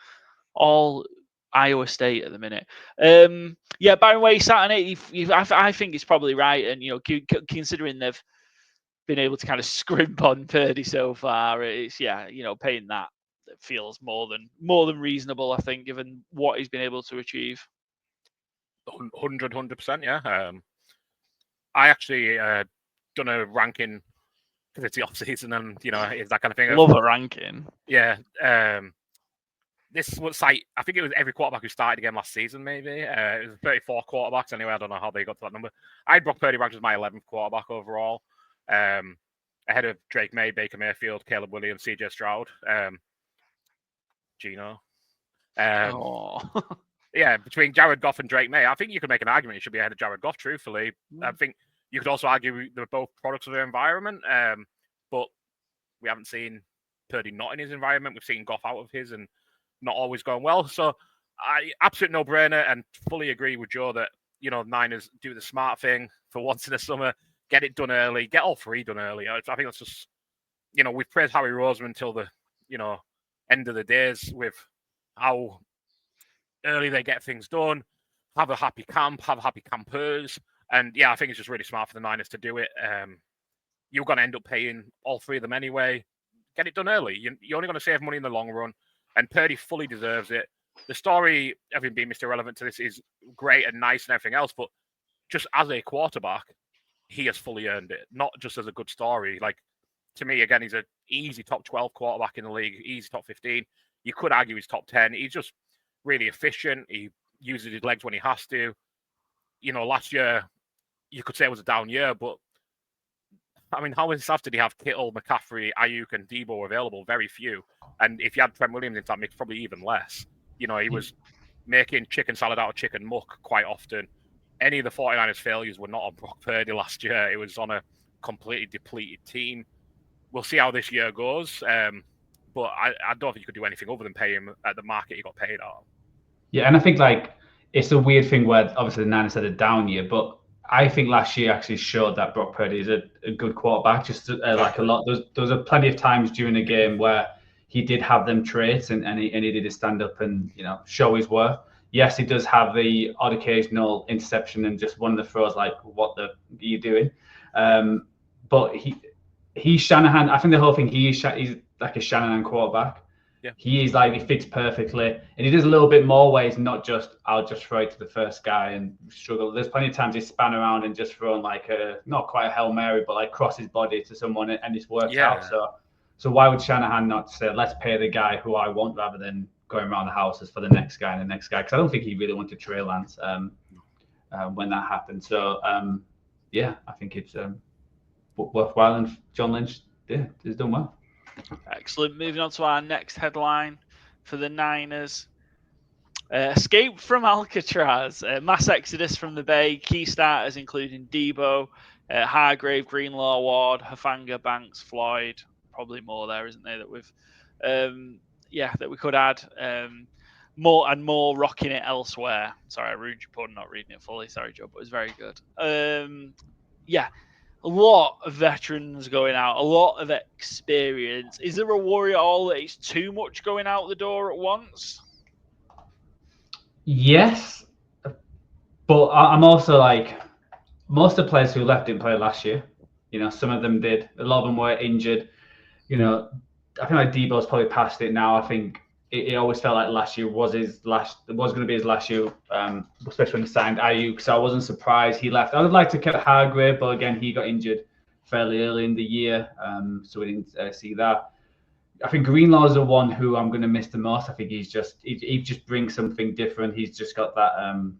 all Iowa State at the minute. Byron Way Saturday. I think it's probably right, and considering they've been able to kind of scrimp on Purdy so far, it's paying that feels more than reasonable. I think, given what he's been able to achieve. 100%. Yeah. I actually done a ranking because it's the off season, and it's that kind of thing. Love a ranking. Yeah. This was I think it was every quarterback who started the game last season, maybe. It was 34 quarterbacks anyway. I don't know how they got to that number. I had Brock Purdy ranked as my 11th quarterback overall, ahead of Drake May, Baker Mayfield, Caleb Williams, CJ Stroud, Gino. Yeah, between Jared Goff and Drake May, I think you could make an argument he should be ahead of Jared Goff, truthfully. I think you could also argue they're both products of their environment, but we haven't seen Purdy not in his environment. We've seen Goff out of his and not always going well. So, absolute no-brainer, and fully agree with Joe that, Niners do the smart thing for once in the summer, get it done early, get all three done early. I think that's just, we've praised Harry Roseman until the, end of the days with how early they get things done, have a happy camp, have happy campers. And yeah, I think it's just really smart for the Niners to do it. You're going to end up paying all three of them anyway. Get it done early. You're only going to save money in the long run. And Purdy fully deserves it. The story of him being Mr. Irrelevant to this is great and nice and everything else, but just as a quarterback, he has fully earned it, not just as a good story. Like, to me, again, he's an easy top 12 quarterback in the league, easy top 15. You could argue he's top 10. He's just really efficient. He uses his legs when he has to. Last year, you could say it was a down year, but I mean, how many snaps did he have? Kittle, McCaffrey, Ayuk, and Debo available? Very few. And if you had Trent Williams into that mix, probably even less. He was making chicken salad out of chicken muck quite often. Any of the 49ers failures were not on Brock Purdy last year. It was on a completely depleted team. We'll see how this year goes. But I don't think you could do anything other than pay him at the market he got paid at. Yeah, and I think it's a weird thing where obviously the Niners had a down year, but I think last year actually showed that Brock Purdy is a good quarterback. Just like a lot, there was plenty of times during the game where he did have them traits and he did stand up and show his worth. Yes, he does have the odd occasional interception and just one of the throws like, what the are you doing? But he's Shanahan. I think the whole thing, he's like a Shanahan quarterback. Yeah. He fits perfectly, and he does a little bit more ways, not just I'll just throw it to the first guy and struggle. There's plenty of times he span around and just thrown like not quite a Hail Mary, but like cross his body to someone and it's worked out. So why would Shanahan not say, let's pay the guy who I want rather than going around the houses for the next guy and the next guy? Because I don't think he really wanted Trey Lance when that happened. So I think it's worthwhile, and John Lynch has done well. Excellent. Moving on to our next headline for the Niners. Escape from Alcatraz. Mass exodus from the Bay. Key starters including Debo, Hargrave, Greenlaw, Ward, Hufanga, Banks, Floyd. Probably more there, isn't there, that we've that we could add. More rocking it elsewhere. Sorry, I ruined your pun not reading it fully. Sorry, Joe, but it was very good. A lot of veterans going out, a lot of experience. Is there a worry at all that it's too much going out the door at once? Yes, but I'm also like, most of the players who left didn't play last year. Some of them did. A lot of them were injured. I feel like Debo's probably past it now. I think it always felt like last year was going to be his last year, especially when he signed Ayuk. So I wasn't surprised he left. I would like to keep Hargrave, but again, he got injured fairly early in the year, so we didn't see that. I think Greenlaw's the one who I'm going to miss the most. I think he just brings something different. He's just got that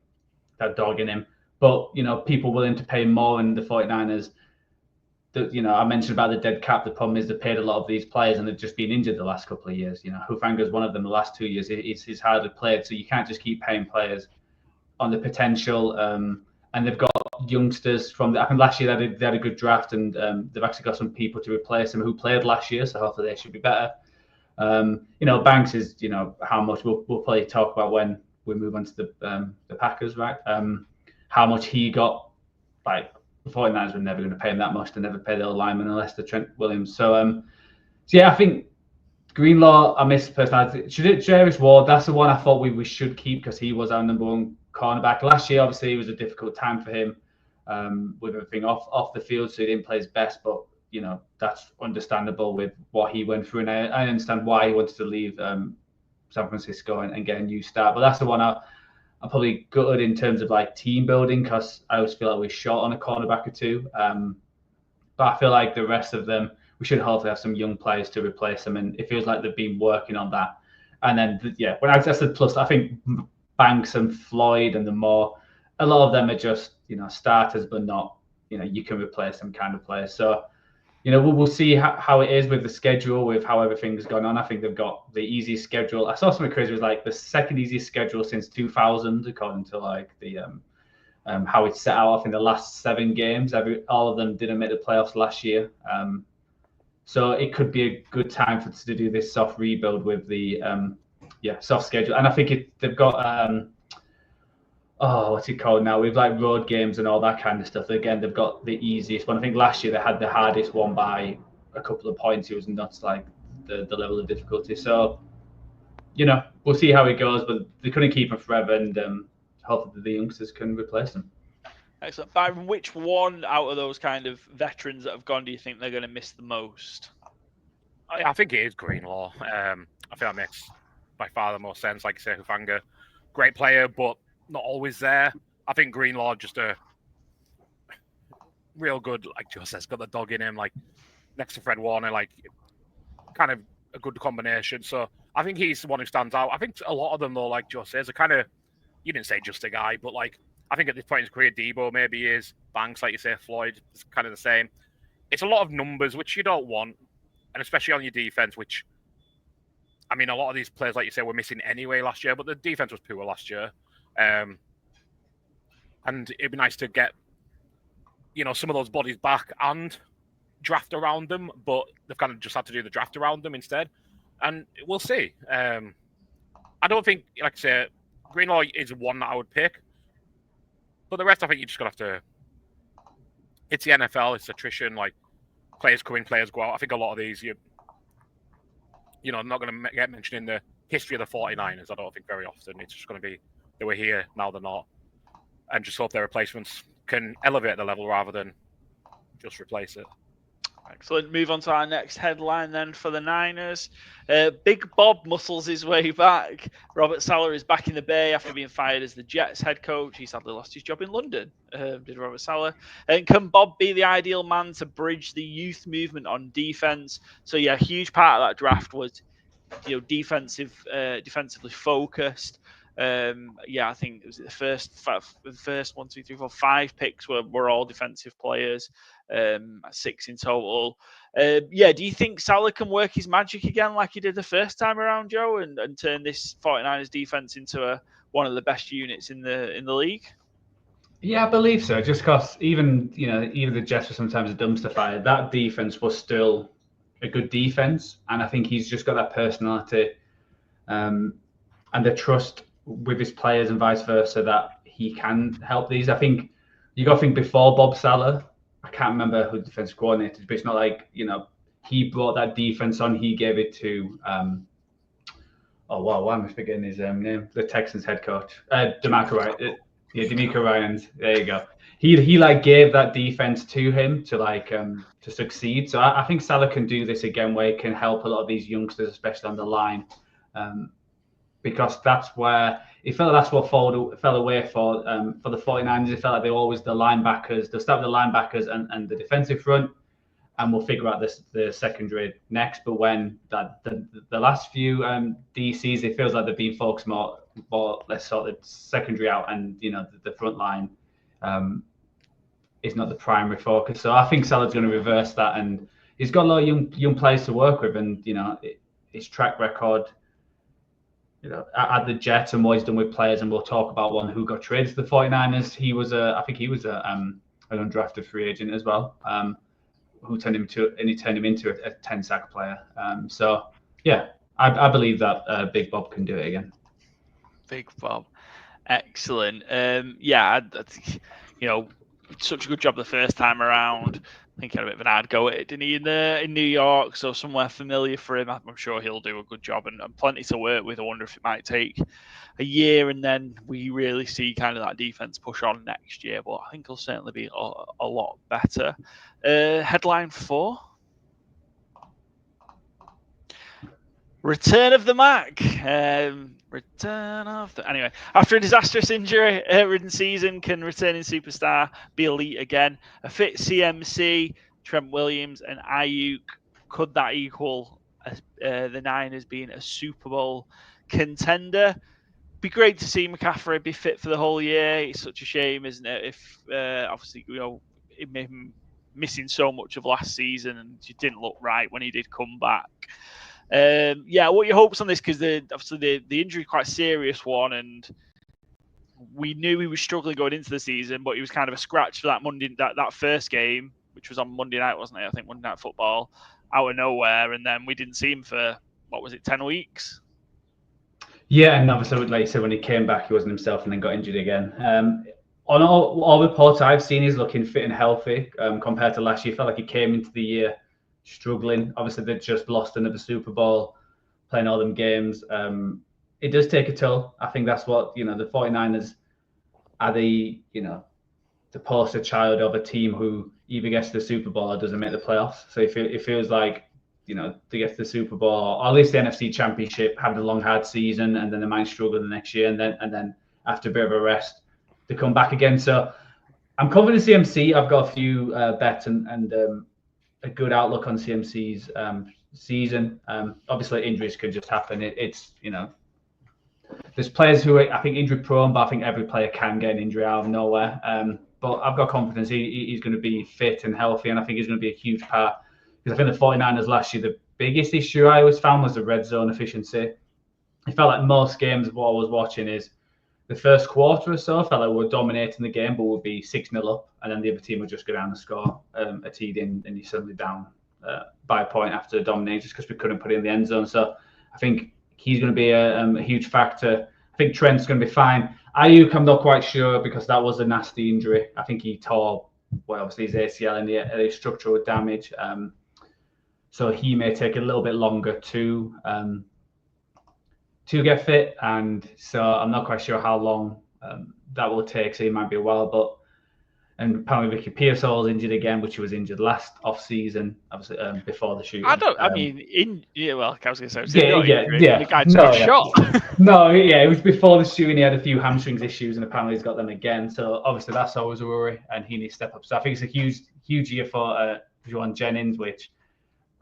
that dog in him. But, you know, people willing to pay more in the 49ers. You know, I mentioned about the dead cap. The problem is they paid a lot of these players and they've just been injured the last couple of years. You know, Hufanga's one of them the last 2 years. It's hardly played. So you can't just keep paying players on the potential. And they've got youngsters from, I think last year they had a good draft, and they've actually got some people to replace them who played last year. So hopefully they should be better. You know, Banks is, you know, how much we'll probably talk about when we move on to the Packers, right? How much he got, like, the 49ers were never going to pay him that much. They never pay their lineman unless they're Trent Williams. So yeah, I think Greenlaw, I miss personality. Jarvis Ward, that's the one I thought we should keep because he was our number one cornerback. Last year, obviously, it was a difficult time for him with everything off the field, so he didn't play his best. But, you know, that's understandable with what he went through. And I understand why he wanted to leave San Francisco and get a new start. But that's the one I'm probably gutted in terms of like team building because I always feel like we're short on a cornerback or two. But I feel like the rest of them, we should hopefully have some young players to replace them. And it feels like they've been working on that. And then, yeah, when I said plus, I think Banks and Floyd and a lot of them are just, you know, starters, but not, you know, you can replace them kind of players. So, you know, we'll see how it is with the schedule, with how everything's gone on. I think they've got the easiest schedule. I saw something crazy. It was like the second easiest schedule since 2000, according to like the how it's set out. I think the last 7 games, all of them didn't make the playoffs last year. So it could be a good time for us to do this soft rebuild with the soft schedule. And I think they've got what's it called now? We've like road games and all that kind of stuff. Again, they've got the easiest one. I think last year they had the hardest one by a couple of points. It was nuts, like the level of difficulty. So, you know, we'll see how it goes, but they couldn't keep him forever, and hopefully the youngsters can replace them. Excellent. Byron, which one out of those kind of veterans that have gone do you think they're going to miss the most? I think it is Greenlaw. I think that makes by far the most sense. Like you say, Hufanga, great player, but not always there. I think Greenlaw just a real good, like Joe says, got the dog in him, like next to Fred Warner, like kind of a good combination. So I think he's the one who stands out. I think a lot of them, though, like Joe says, are kind of, you didn't say just a guy, but like I think at this point in his career, Debo maybe is, Banks, like you say, Floyd is kind of the same. It's a lot of numbers, which you don't want, and especially on your defense, which, I mean, a lot of these players, like you say, were missing anyway last year, but the defense was poor last year. And it'd be nice to get, you know, some of those bodies back and draft around them, but they've kind of just had to do the draft around them instead. And we'll see. I don't think, like I say, Greenlaw is one that I would pick. But the rest, I think you just got to have to... It's the NFL, it's attrition, like players come in, players go out. I think a lot of these, you know, not going to get mentioned in the history of the 49ers, I don't think very often. It's just going to be, they were here, now they're not. And just hope their replacements can elevate the level rather than just replace it. Excellent. Move on to our next headline then for the Niners. Big Bob muscles his way back. Robert Saleh is back in the Bay after being fired as the Jets head coach. He sadly lost his job in London, did Robert Saleh. And can Bob be the ideal man to bridge the youth movement on defense? So yeah, a huge part of that draft was, you know, defensively focused. I think it was the first 1, 2, 3, 4, 5 picks were all defensive players, 6 in total. Do you think Saleh can work his magic again like he did the first time around, Joe, and turn this 49ers defense into one of the best units in the league? Yeah, I believe so. Just because even the Jets were sometimes a dumpster fire, that defense was still a good defense, and I think he's just got that personality and the trust with his players and vice versa that he can help these. I think you got to think before Bob Saleh, I can't remember who the defense coordinator, but it's not like, you know, he brought that defense on. He gave it to why am I forgetting his name? The Texans head coach, DeMeco Ryans. There you go. He like gave that defense to him to succeed. So I think Saleh can do this again, where he can help a lot of these youngsters, especially on the line. Because that's where it felt like that's what fell away for the 49ers. It felt like they were always the linebackers. They'll start with the linebackers and the defensive front. and we'll figure out the secondary next. But when the last few DCs, it feels like they've been focused more let's sort the secondary out, and the front line is not the primary focus. So I think Salah's going to reverse that, and he's got a lot of young players to work with, and his track record, at the Jets and what he's done with players, and we'll talk about one who got traded to the 49ers. I think he was an undrafted free agent as well, who turned him into a 10-sack player. So yeah, I believe that Big Bob can do it again. Big Bob, excellent. Yeah, such a good job the first time around. I think he had a bit of an hard go at it, didn't he, in New York? So somewhere familiar for him. I'm sure he'll do a good job and plenty to work with. I wonder if it might take a year and then we really see kind of that defense push on next year. But I think he'll certainly be a lot better. Headline 4. Return of the Mac. Anyway, after a disastrous injury-ridden season, can returning superstar be elite again? A fit CMC, Trent Williams, and Ayuk, could that equal the Niners being a Super Bowl contender? Be great to see McCaffrey be fit for the whole year. It's such a shame, isn't it? If obviously it made him missing so much of last season, and it didn't look right when he did come back. What are your hopes on this? Because obviously the injury is quite a serious one, and we knew he was struggling going into the season, but he was kind of a scratch for that first game, which was on Monday night, wasn't it? I think Monday Night Football, out of nowhere, and then we didn't see him for 10 weeks? Yeah, and obviously, like you said, when he came back, he wasn't himself, and then got injured again. On all reports I've seen, he's looking fit and healthy compared to last year. Felt like he came into the year struggling. Obviously, they'd just lost another Super Bowl, playing all them games. It does take a toll. I think that's what, the 49ers are the poster child of a team who either gets to the Super Bowl or doesn't make the playoffs. So it feels like, they get to the Super Bowl, or at least the NFC Championship, have a long, hard season, and then they might struggle the next year. And then after a bit of a rest, they come back again. So I'm confident in CMC. I've got a few bets and a good outlook on CMC's season. Obviously, injuries can just happen. It's there's players who are, I think, injury prone, but I think every player can get an injury out of nowhere. But I've got confidence he's going to be fit and healthy, and I think he's going to be a huge part. Because I think the 49ers last year, the biggest issue I always found was the red zone efficiency. It felt like most games, what I was watching is the first quarter or so, felt like we were dominating the game, but would be 6-0 up, and then the other team would just go down and score a TD, and you're suddenly down by a point after dominating, just because we couldn't put it in the end zone. So I think he's going to be a huge factor. I think Trent's going to be fine. Ayuk, I'm not quite sure, because that was a nasty injury. I think he tore, obviously his ACL and the structural damage. So he may take a little bit longer to get fit, and so I'm not quite sure how long that will take. So he might be a while, and apparently Ricky Pearsall's injured again, which he was injured last off season, obviously before the shooting. I was going to say, the guy took a shot. No, it was before the shooting. He had a few hamstrings issues, and apparently he's got them again. So obviously that's always a worry, and he needs to step up. So I think it's a huge year for Juwan Jennings, which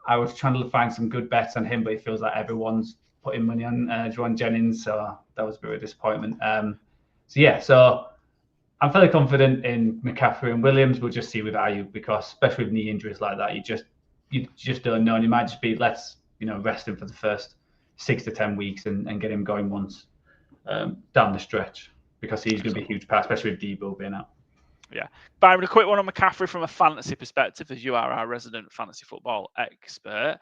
I was trying to find some good bets on him, but it feels like everyone's putting money on Juwan Jennings, so that was a bit of a disappointment. So I'm fairly confident in McCaffrey and Williams. We'll just see with Ayuk, because especially with knee injuries like that, you just don't know, and it might just be let's rest him for the first 6 to 10 weeks and get him going once down the stretch, because he's going to be a huge part, especially with Debo being out. Yeah. Byron, a quick one on McCaffrey from a fantasy perspective, as you are our resident fantasy football expert.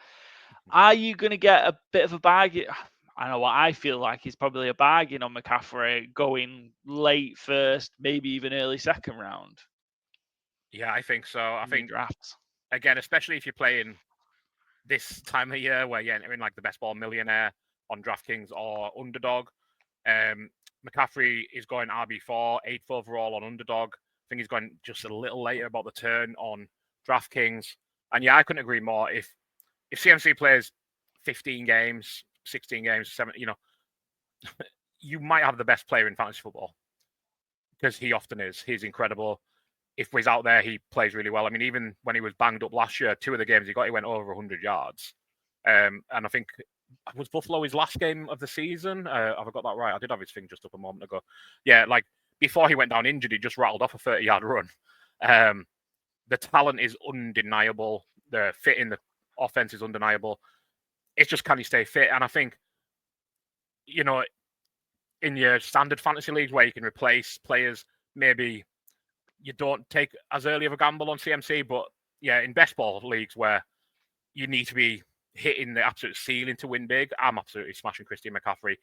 Are you going to get a bit of a bargain? I know what I feel like is probably a bargain on McCaffrey going late first, maybe even early second round. Yeah, I think so. I think drafts. Again, especially if you're playing this time of year where you're entering like the best ball millionaire on DraftKings or Underdog. McCaffrey is going RB4, 8th overall on Underdog. I think he's going just a little later about the turn on DraftKings. And yeah, I couldn't agree more. If CMC plays 15 games, 16 games, 7, you might have the best player in fantasy football, because he often is. He's incredible. if he's out there, he plays really well. I mean, even when he was banged up last year, 2 of the games he went over 100 yards. And I think, was Buffalo his last game of the season? Have I got that right? I did have his thing just up a moment ago. Yeah, like before he went down injured, he just rattled off a 30-yard run. The talent is undeniable. The fit in the offense is undeniable. It's just, can he stay fit? And I think, you know, in your standard fantasy leagues where you can replace players, maybe you don't take as early of a gamble on CMC. But yeah, in best ball leagues where you need to be hitting the absolute ceiling to win big, I'm absolutely smashing Christian McCaffrey,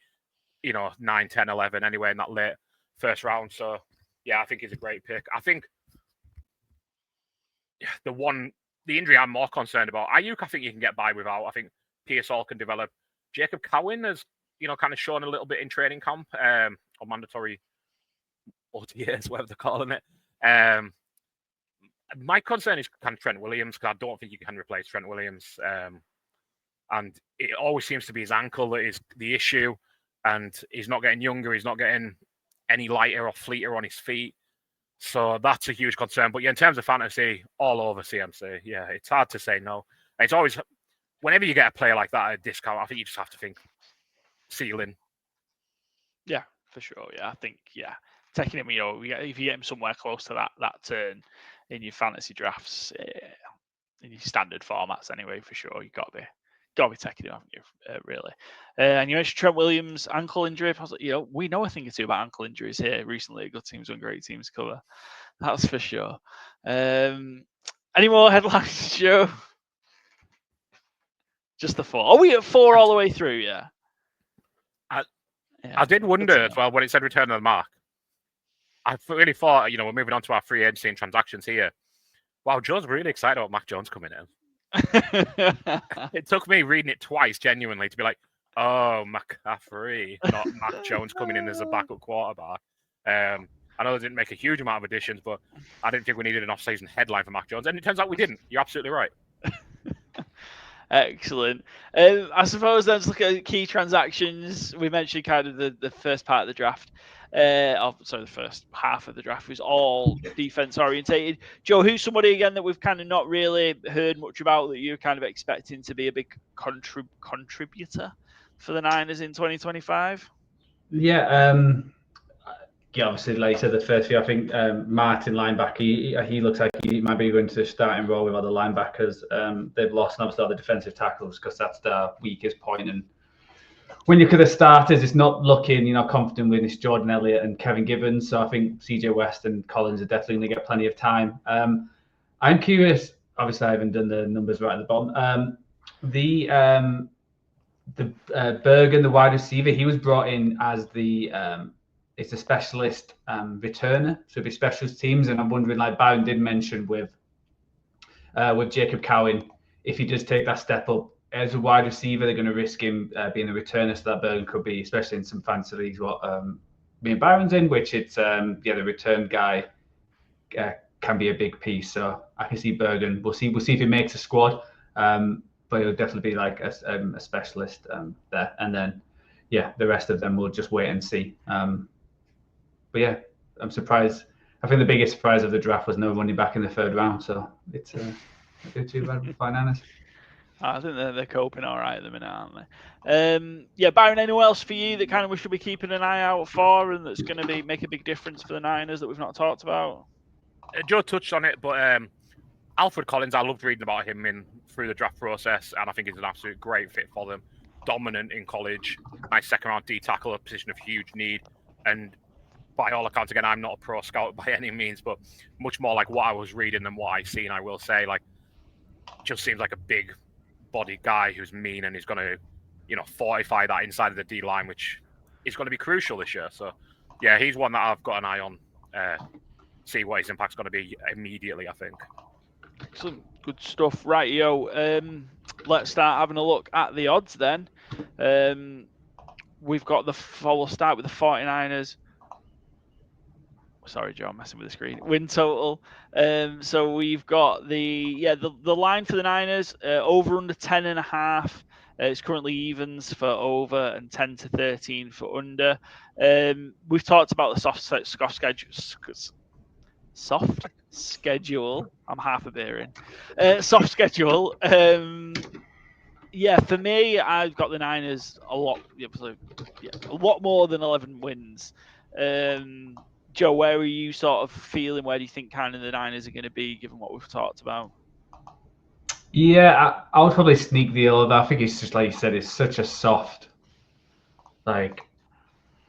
9, 10, 11, anywhere in that late first round. So yeah, I think he's a great pick. I think the injury I'm more concerned about, Ayuk, I think you can get by without. I think Pearsall can develop. Jacob Cowan has, kind of shown a little bit in training camp, or mandatory OTAs, whatever they're calling it. My concern is kind of Trent Williams, because I don't think you can replace Trent Williams. And it always seems to be his ankle that is the issue. And he's not getting younger. He's not getting any lighter or fleeter on his feet. So that's a huge concern. But yeah, in terms of fantasy, all over CMC. Yeah, it's hard to say no. It's always, whenever you get a player like that at a discount, I think you just have to think ceiling. Yeah, for sure. Yeah, I think, taking him, if you get him somewhere close to that turn in your fantasy drafts, in your standard formats anyway, for sure, you got to be taking him, haven't you? Really. And you mentioned Trent Williams' ankle injury. We know a thing or two about ankle injuries here recently. Good teams and great teams cover. That's for sure. Any more headlines, Joe? Just the 4. Are we at 4 all the way through? Yeah. I did wonder as well when it said return of the mark. I really thought, we're moving on to our free agency and transactions here. Wow, Joe's really excited about Mac Jones coming in. It took me reading it twice, genuinely, to be like, oh, McCaffrey, not Mac Jones coming in as a backup quarterback. I know they didn't make a huge amount of additions, but I didn't think we needed an off-season headline for Mac Jones. And it turns out we didn't. You're absolutely right. Excellent. I suppose then, let's look at key transactions. We mentioned kind of the first part of the draft. The first half of the draft was all defense orientated. Joe, who's somebody again that we've kind of not really heard much about that you're kind of expecting to be a big contributor for the Niners in 2025? Obviously, like you said, the first few, I think Martin linebacker, he looks like he might be going to the starting role with other linebackers. They've lost, obviously, all the defensive tackles because that's their weakest point. And when you look at the starters, it's not looking, confident with this Jordan Elliott and Kevin Gibbons. So I think CJ West and Collins are definitely going to get plenty of time. I'm curious. Obviously, I haven't done the numbers right at the bottom. Bergen, the wide receiver, he was brought in as it's a specialist returner, so it'd be specialist teams. And I'm wondering, like Byron did mention with Jacob Cowan, if he does take that step up as a wide receiver, they're going to risk him being a returner. So that Bergen could be, especially in some fantasy leagues, what me and Byron's in, which it's the return guy can be a big piece. So I can see Bergen. We'll see if he makes a squad, but it'll definitely be like a specialist there. And then the rest of them we'll just wait and see. But yeah, I'm surprised. I think the biggest surprise of the draft was no running back in the 3rd round. So it's not too bad for Niners. I think they're coping all right at the minute, aren't they? Byron, anyone else for you that kind of we should be keeping an eye out for and that's going to make a big difference for the Niners that we've not talked about? Joe touched on it, but Alfred Collins, I loved reading about him through the draft process, and I think he's an absolute great fit for them. Dominant in college, nice 2nd-round D tackle, a position of huge need, and by all accounts, again, I'm not a pro scout by any means, but much more like what I was reading than what I seen. I will say, just seems like a big body guy who's mean and he's going to, fortify that inside of the D line, which is going to be crucial this year. So, yeah, he's one that I've got an eye on. See what his impact's going to be immediately, I think. Excellent. Good stuff. Right, let's start having a look at the odds then. We've got we'll start with the 49ers. Sorry, Joe, I'm messing with the screen. Win total. So we've got the line for the Niners over under 10.5. It's currently evens for over and 10 to 13 for under. We've talked about the soft soft schedule. I'm half a beer in. Soft schedule. Yeah, for me, I've got the Niners a lot more than 11 wins. Joe, where are you sort of feeling? Where do you think kind of the Niners are going to be, given what we've talked about? Yeah, I would probably sneak the other. I think it's just like you said, it's such a soft. Like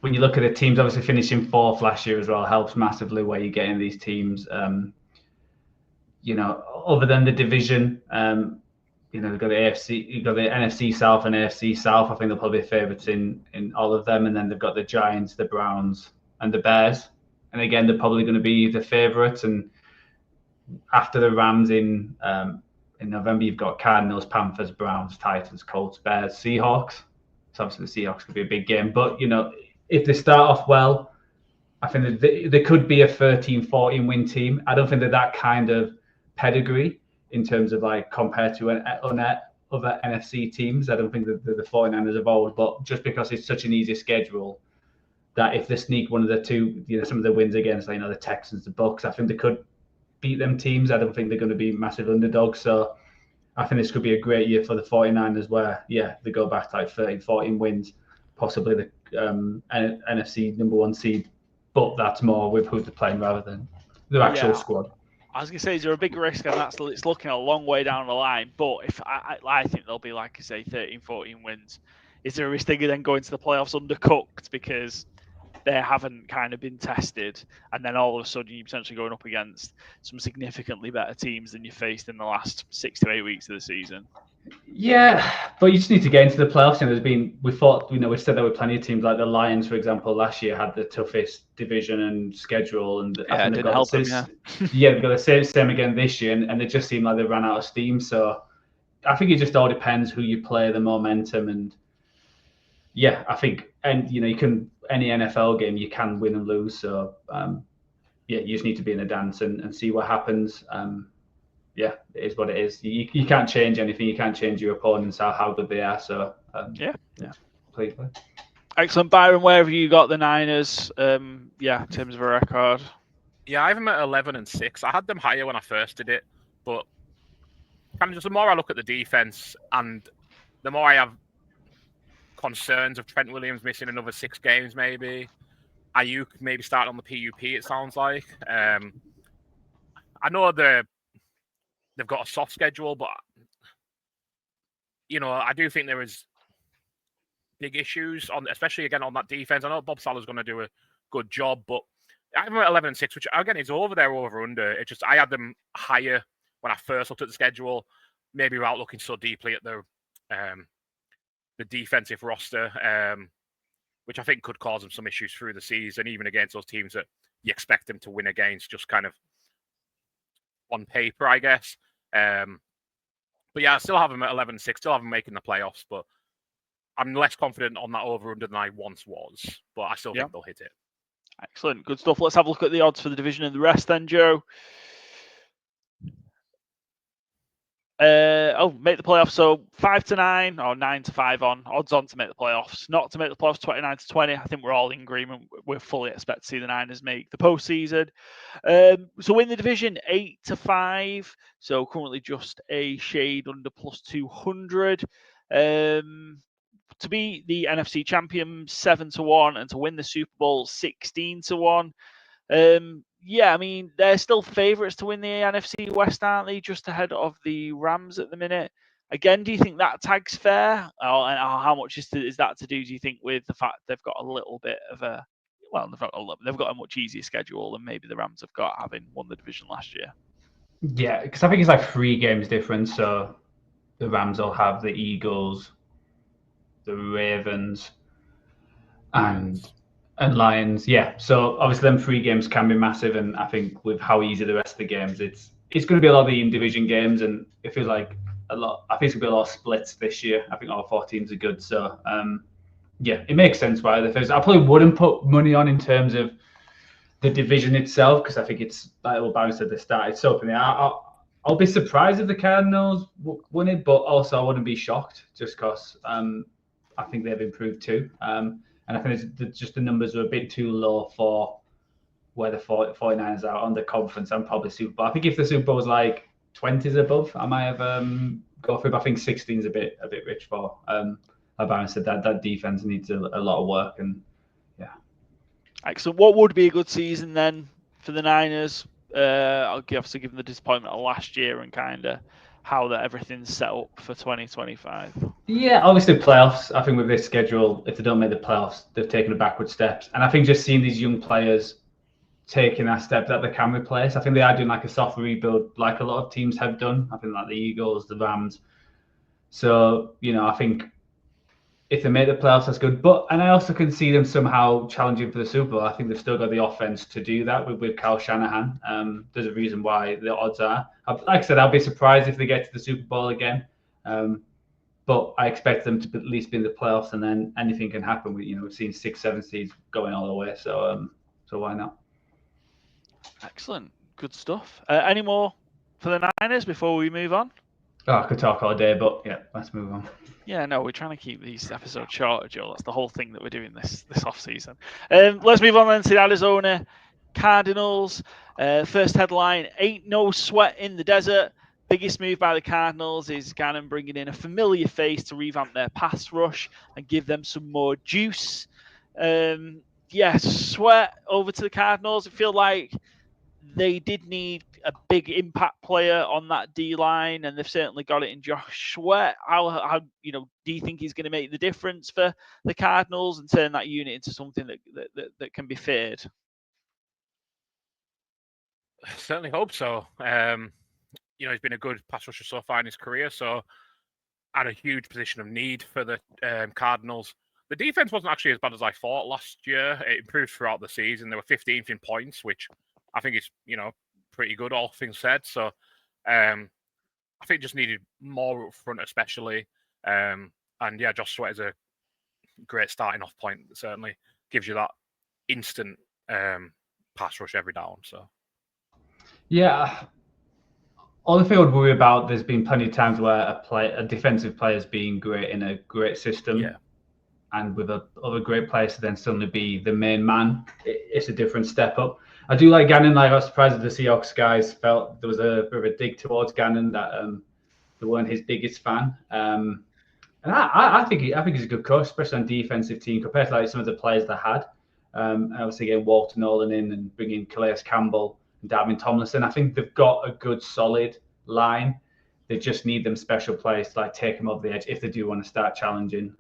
when you look at the teams, obviously finishing fourth last year as well helps massively where you get in these teams. Other than the division, they've got the AFC, you've got the NFC South and AFC South. I think they're probably favourites in all of them, and then they've got the Giants, the Browns, and the Bears. And again, they're probably going to be the favourites. And after the Rams in November, you've got Cardinals, Panthers, Browns, Titans, Colts, Bears, Seahawks. So obviously the Seahawks could be a big game. But, if they start off well, I think that they could be a 13-14 win team. I don't think they're that kind of pedigree in terms of like compared to other NFC teams. I don't think that the 49ers of old, but just because it's such an easy schedule that if they sneak one of the two, some of the wins against, the Texans, the Bucks, I think they could beat them teams. I don't think they're going to be massive underdogs. So I think this could be a great year for the 49ers where, they go back to like 13, 14 wins, possibly the NFC number one seed. But that's more with who they're playing rather than their actual squad. I was going to say, is there a big risk? And it's looking a long way down the line. But if I think they'll be, like I say, 13, 14 wins. Is there a risk they then go into the playoffs undercooked because they haven't kind of been tested, and then all of a sudden you're potentially going up against some significantly better teams than you faced in the last 6 to 8 weeks of the season? Yeah, but you just need to get into the playoffs. And we've said there were plenty of teams like the Lions, for example, last year had the toughest division and schedule, and I think they've got they've got the same again this year, and they just seem like they ran out of steam. So I think it just all depends who you play, the momentum, and I think, and you can any NFL game you can win and lose. So you just need to be in the dance and see what happens. It is what it is. You can't change anything. You can't change your opponents, how good they are. So play. Excellent. Byron, where have you got the Niners? In terms of a record. Yeah, I have them at 11-6. I had them higher when I first did it, but kind of just the more I look at the defense and the more I have concerns of Trent Williams missing another 6 games, maybe Ayuk maybe starting on the PUP. It sounds like. I know they've got a soft schedule, but I do think there is big issues especially again on that defense. I know Bob Saleh's going to do a good job, but I have them at 11-6, which again is over there, over under. It's just I had them higher when I first looked at the schedule, maybe without looking so deeply at the defensive roster, which I think could cause them some issues through the season, even against those teams that you expect them to win against, just kind of on paper, I guess. But I still have them at 11-6, still have them making the playoffs, but I'm less confident on that over-under than I once was, but I still think they'll hit it. Excellent. Good stuff. Let's have a look at the odds for the division and the rest then, Joe. Make the playoffs. So 5-9 or 9-5 on odds on to make the playoffs. Not to make the playoffs, 29-20. I think we're all in agreement. We fully expect to see the Niners make the postseason. So win the division 8-5. So currently just a shade under plus 200. To be the NFC champion 7-1, and to win the Super Bowl 16-1. I mean, they're still favourites to win the NFC West, aren't they? Just ahead of the Rams at the minute. Again, do you think that tag's fair? And how much is that to do you think with the fact they've got a little bit of they've got a much easier schedule than maybe the Rams have got, having won the division last year? Yeah, because I think it's like 3 games difference. So the Rams will have the Eagles, the Ravens, and Lions. So obviously them 3 games can be massive, and I think with how easy the rest of the games, it's going to be a lot of the in-division games, and it feels like a lot. I think it's going to be a lot of splits this year. I think all 4 teams are good, so it makes sense why they're first. I probably wouldn't put money on in terms of the division itself, because I think it's like what Barry said at the start. It's open. I'll be surprised if the Cardinals win it, but also I wouldn't be shocked just because I think they've improved too. And I think just the numbers are a bit too low for where the 49ers are on the conference and probably Super Bowl. I think if the Super Bowl was like 20s above, I might have go for it. But I think 16 is a bit rich for. Like Byron said, that defense needs a lot of work, and yeah. Excellent. What would be a good season then for the Niners? I'll obviously give them the disappointment of last year and kind of how that everything's set up for 2025. Yeah, obviously playoffs. I think with this schedule, if they don't make the playoffs, they've taken a backward steps. And I think just seeing these young players taking that step that they can replace, I think they are doing like a soft rebuild, like a lot of teams have done. I think like the Eagles, the Rams. So, I think if they make the playoffs, that's good. And I also can see them somehow challenging for the Super Bowl. I think they've still got the offense to do that with Kyle Shanahan. There's a reason why the odds are. Like I said, I'll be surprised if they get to the Super Bowl again. But I expect them to at least be in the playoffs, and then anything can happen. We've seen 6-7 seeds going all the way, so why not? Excellent, good stuff. Any more for the Niners before we move on? Oh, I could talk all day, but yeah, let's move on. Yeah, no, we're trying to keep these episodes shorter, Joe. That's the whole thing that we're doing this off season. Let's move on then to the Arizona Cardinals. First headline: ain't no sweat in the desert. Biggest move by the Cardinals is Gannon bringing in a familiar face to revamp their pass rush and give them some more juice. Sweat over to the Cardinals. I feel like they did need a big impact player on that D line, and they've certainly got it in Josh Sweat. How do you think he's going to make the difference for the Cardinals and turn that unit into something that can be feared? Certainly hope so. He's been a good pass rusher so far in his career, so at a huge position of need for the Cardinals. The defense wasn't actually as bad as I thought last year. It improved throughout the season. They were 15th in points, which I think is, pretty good, all things said. So I think just needed more up front, especially. Josh Sweat is a great starting off point. Certainly gives you that instant pass rush every down. So yeah. All thing I would worry about, there's been plenty of times where a defensive player's been great in a great system, and with other great players to then suddenly be the main man, it's a different step up. I do like Gannon. I was surprised that the Seahawks guys felt there was a bit of a dig towards Gannon, that they weren't his biggest fan. And I think he's a good coach, especially on defensive team compared to like some of the players they had. And obviously getting Walter Nolan in and bringing Calais Campbell and Darwin Tomlinson. I think they've got a good solid line. They just need them special players to like take them over the edge if they do want to start challenging.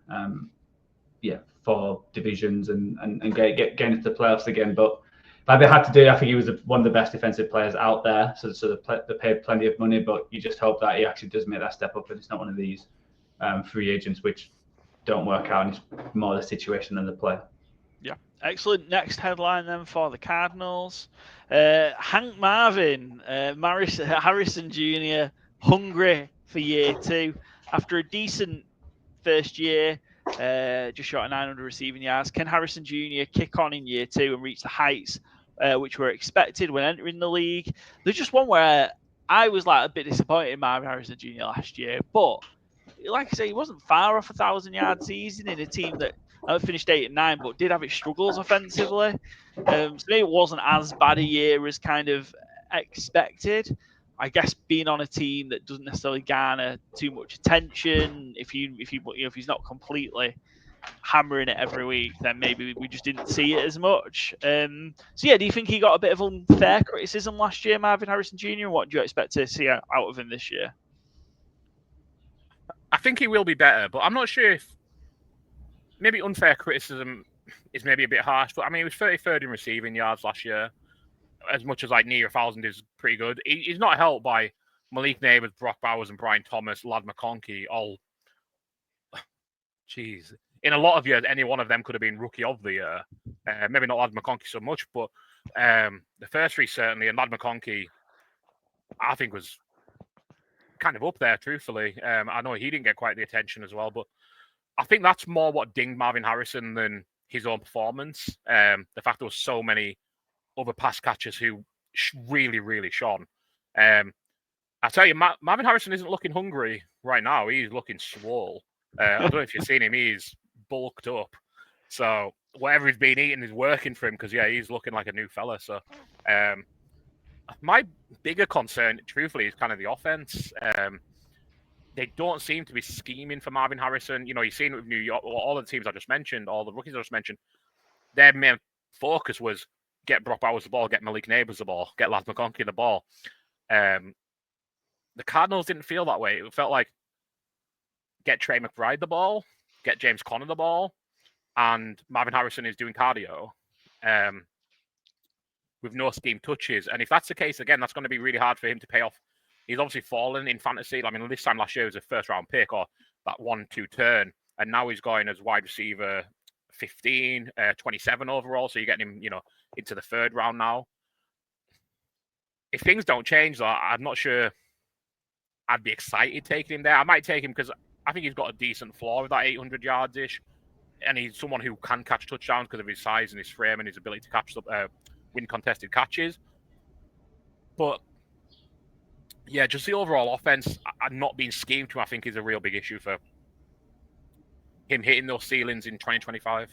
For divisions and get into the playoffs again. But like they had to do, I think he was one of the best defensive players out there. So they paid plenty of money, but you just hope that he actually does make that step up, and it's not one of these free agents which don't work out, and it's more the situation than the player. Yeah, excellent. Next headline then for the Cardinals: Hank Marvin, Harrison Jr. hungry for year 2 after a decent first year. Just short of 900 receiving yards. Can Harrison Jr. kick on in year 2 and reach the heights which were expected when entering the league? There's just one where I was like a bit disappointed in Marvin Harrison Jr. last year, but like I say, he wasn't far off 1,000-yard season in a team that finished 8-9, but did have its struggles offensively. So maybe it wasn't as bad a year as kind of expected. I guess being on a team that doesn't necessarily garner too much attention, if he's not completely hammering it every week, then maybe we just didn't see it as much. Do you think he got a bit of unfair criticism last year, Marvin Harrison Jr.? And what do you expect to see out of him this year? I think he will be better, but I'm not sure if maybe unfair criticism is maybe a bit harsh. But I mean, he was 33rd in receiving yards last year. As much as like near 1,000 is pretty good. He's not helped by Malik Neighbors, Brock Bowers, and Brian Thomas, Ladd McConkey. In a lot of years, any one of them could have been Rookie of the Year. Maybe not Ladd McConkey so much, but the first three certainly. And Ladd McConkey, I think, was kind of up there, truthfully. I know he didn't get quite the attention as well, but I think that's more what dinged Marvin Harrison than his own performance. The fact there was so many other pass catchers who really, really shone. I tell you, Marvin Harrison isn't looking hungry right now. He's looking swole. I don't know if you've seen him. He's bulked up. So whatever he's been eating is working for him because, yeah, he's looking like a new fella. So, my bigger concern, truthfully, is kind of the offense. They don't seem to be scheming for Marvin Harrison. You know, you've seen it with New York, all the teams I just mentioned, all the rookies I just mentioned, their main focus was get Brock Bowers the ball, get Malik Neighbors the ball, get Laz McConkey the ball. The Cardinals didn't feel that way. It felt like get Trey McBride the ball, get James Conner the ball, and Marvin Harrison is doing cardio with no scheme touches. And if that's the case, again, that's going to be really hard for him to pay off. He's obviously fallen in fantasy. I mean, this time last year was a first-round pick or that 1-2 turn, and now he's going as wide receiver 15, 27 overall. So you're getting him, you know, into the third round now. If things don't change, though, I'm not sure I'd be excited taking him there. I might take him because I think he's got a decent floor with that 800 yards-ish, and he's someone who can catch touchdowns because of his size and his frame and his ability to catch win contested catches. But yeah, just the overall offense and not being schemed to, I think, is a real big issue for him hitting those ceilings in 2025.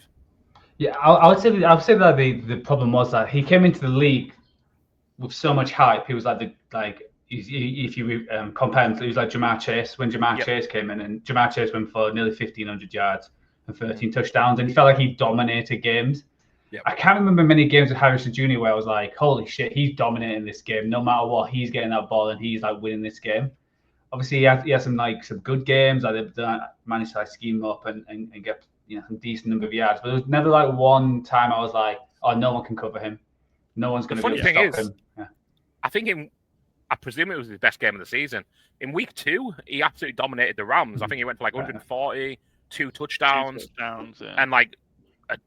Yeah, I would say that the problem was that he came into the league with so much hype. He was if you compare him to, he was like Jamar Chase when Jamar Chase came in, and Jamar Chase went for nearly 1,500 yards and 13 touchdowns, and he felt like he dominated games. Yep. I can't remember many games with Harrison Jr. where I was like, holy shit, he's dominating this game. No matter what, he's getting that ball and he's like winning this game. Obviously, he has some good games. They managed to scheme up and get some decent number of yards. But there was never like one time I was like, oh, no one can cover him. No one's going to be able to stop him. Yeah. I think I presume it was his best game of the season. In week 2, he absolutely dominated the Rams. I think he went for like 140, 2 touchdowns, and like a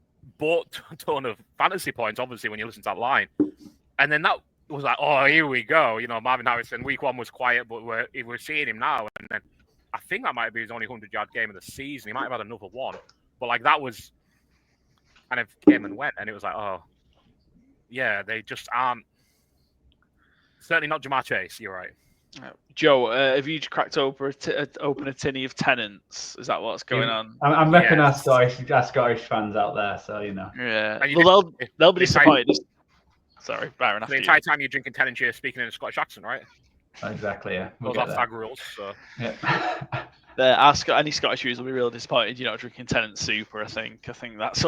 ton of fantasy points, obviously, when you listen to that line. And then that was like, oh, here we go. You know, Marvin Harrison, week 1 was quiet, but we're seeing him now. And then I think that might be his only 100-yard game of the season. He might have had another one. But like that was kind of came and went. And it was like, oh, yeah, they just aren't. Certainly not Jamar Chase, you're right. Joe, have you cracked open a tinny of Tenants? Is that what's going on? I'm reckon our Scottish fans out there, so you know. Yeah. Well, they'll be disappointed. Sorry, Byron. The entire time you're drinking Tennant, you're speaking in a Scottish accent, right? Exactly, yeah. Those are flag rules, so. Yeah. Any Scottish viewers will be real disappointed you're not drinking Tennant Super, I think that's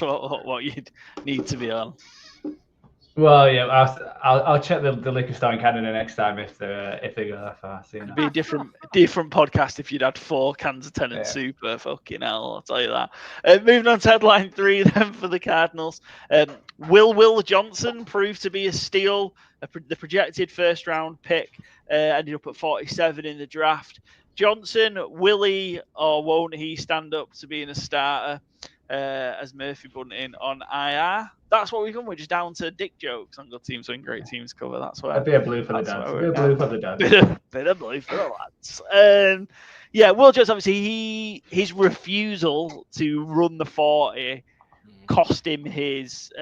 what you'd need to be on. Well, yeah, I'll check the liquor store in Canada next time if they go that far. So, you know. It'd be a different podcast if you'd had 4 cans of Tennant Super. Fucking hell, I'll tell you that. Moving on to headline 3 then for the Cardinals. Will Johnson proved to be a steal. The projected first-round pick ended up at 47 in the draft. Johnson, will he or won't he stand up to being a starter as Murphy Bunting on IR? That's what we've done. We're just down to dick jokes on good teams win great teams cover. That's why. A bit of blue for the dads. Bit of blue for the lads. Will Jones, obviously, his refusal to run the 40 cost him his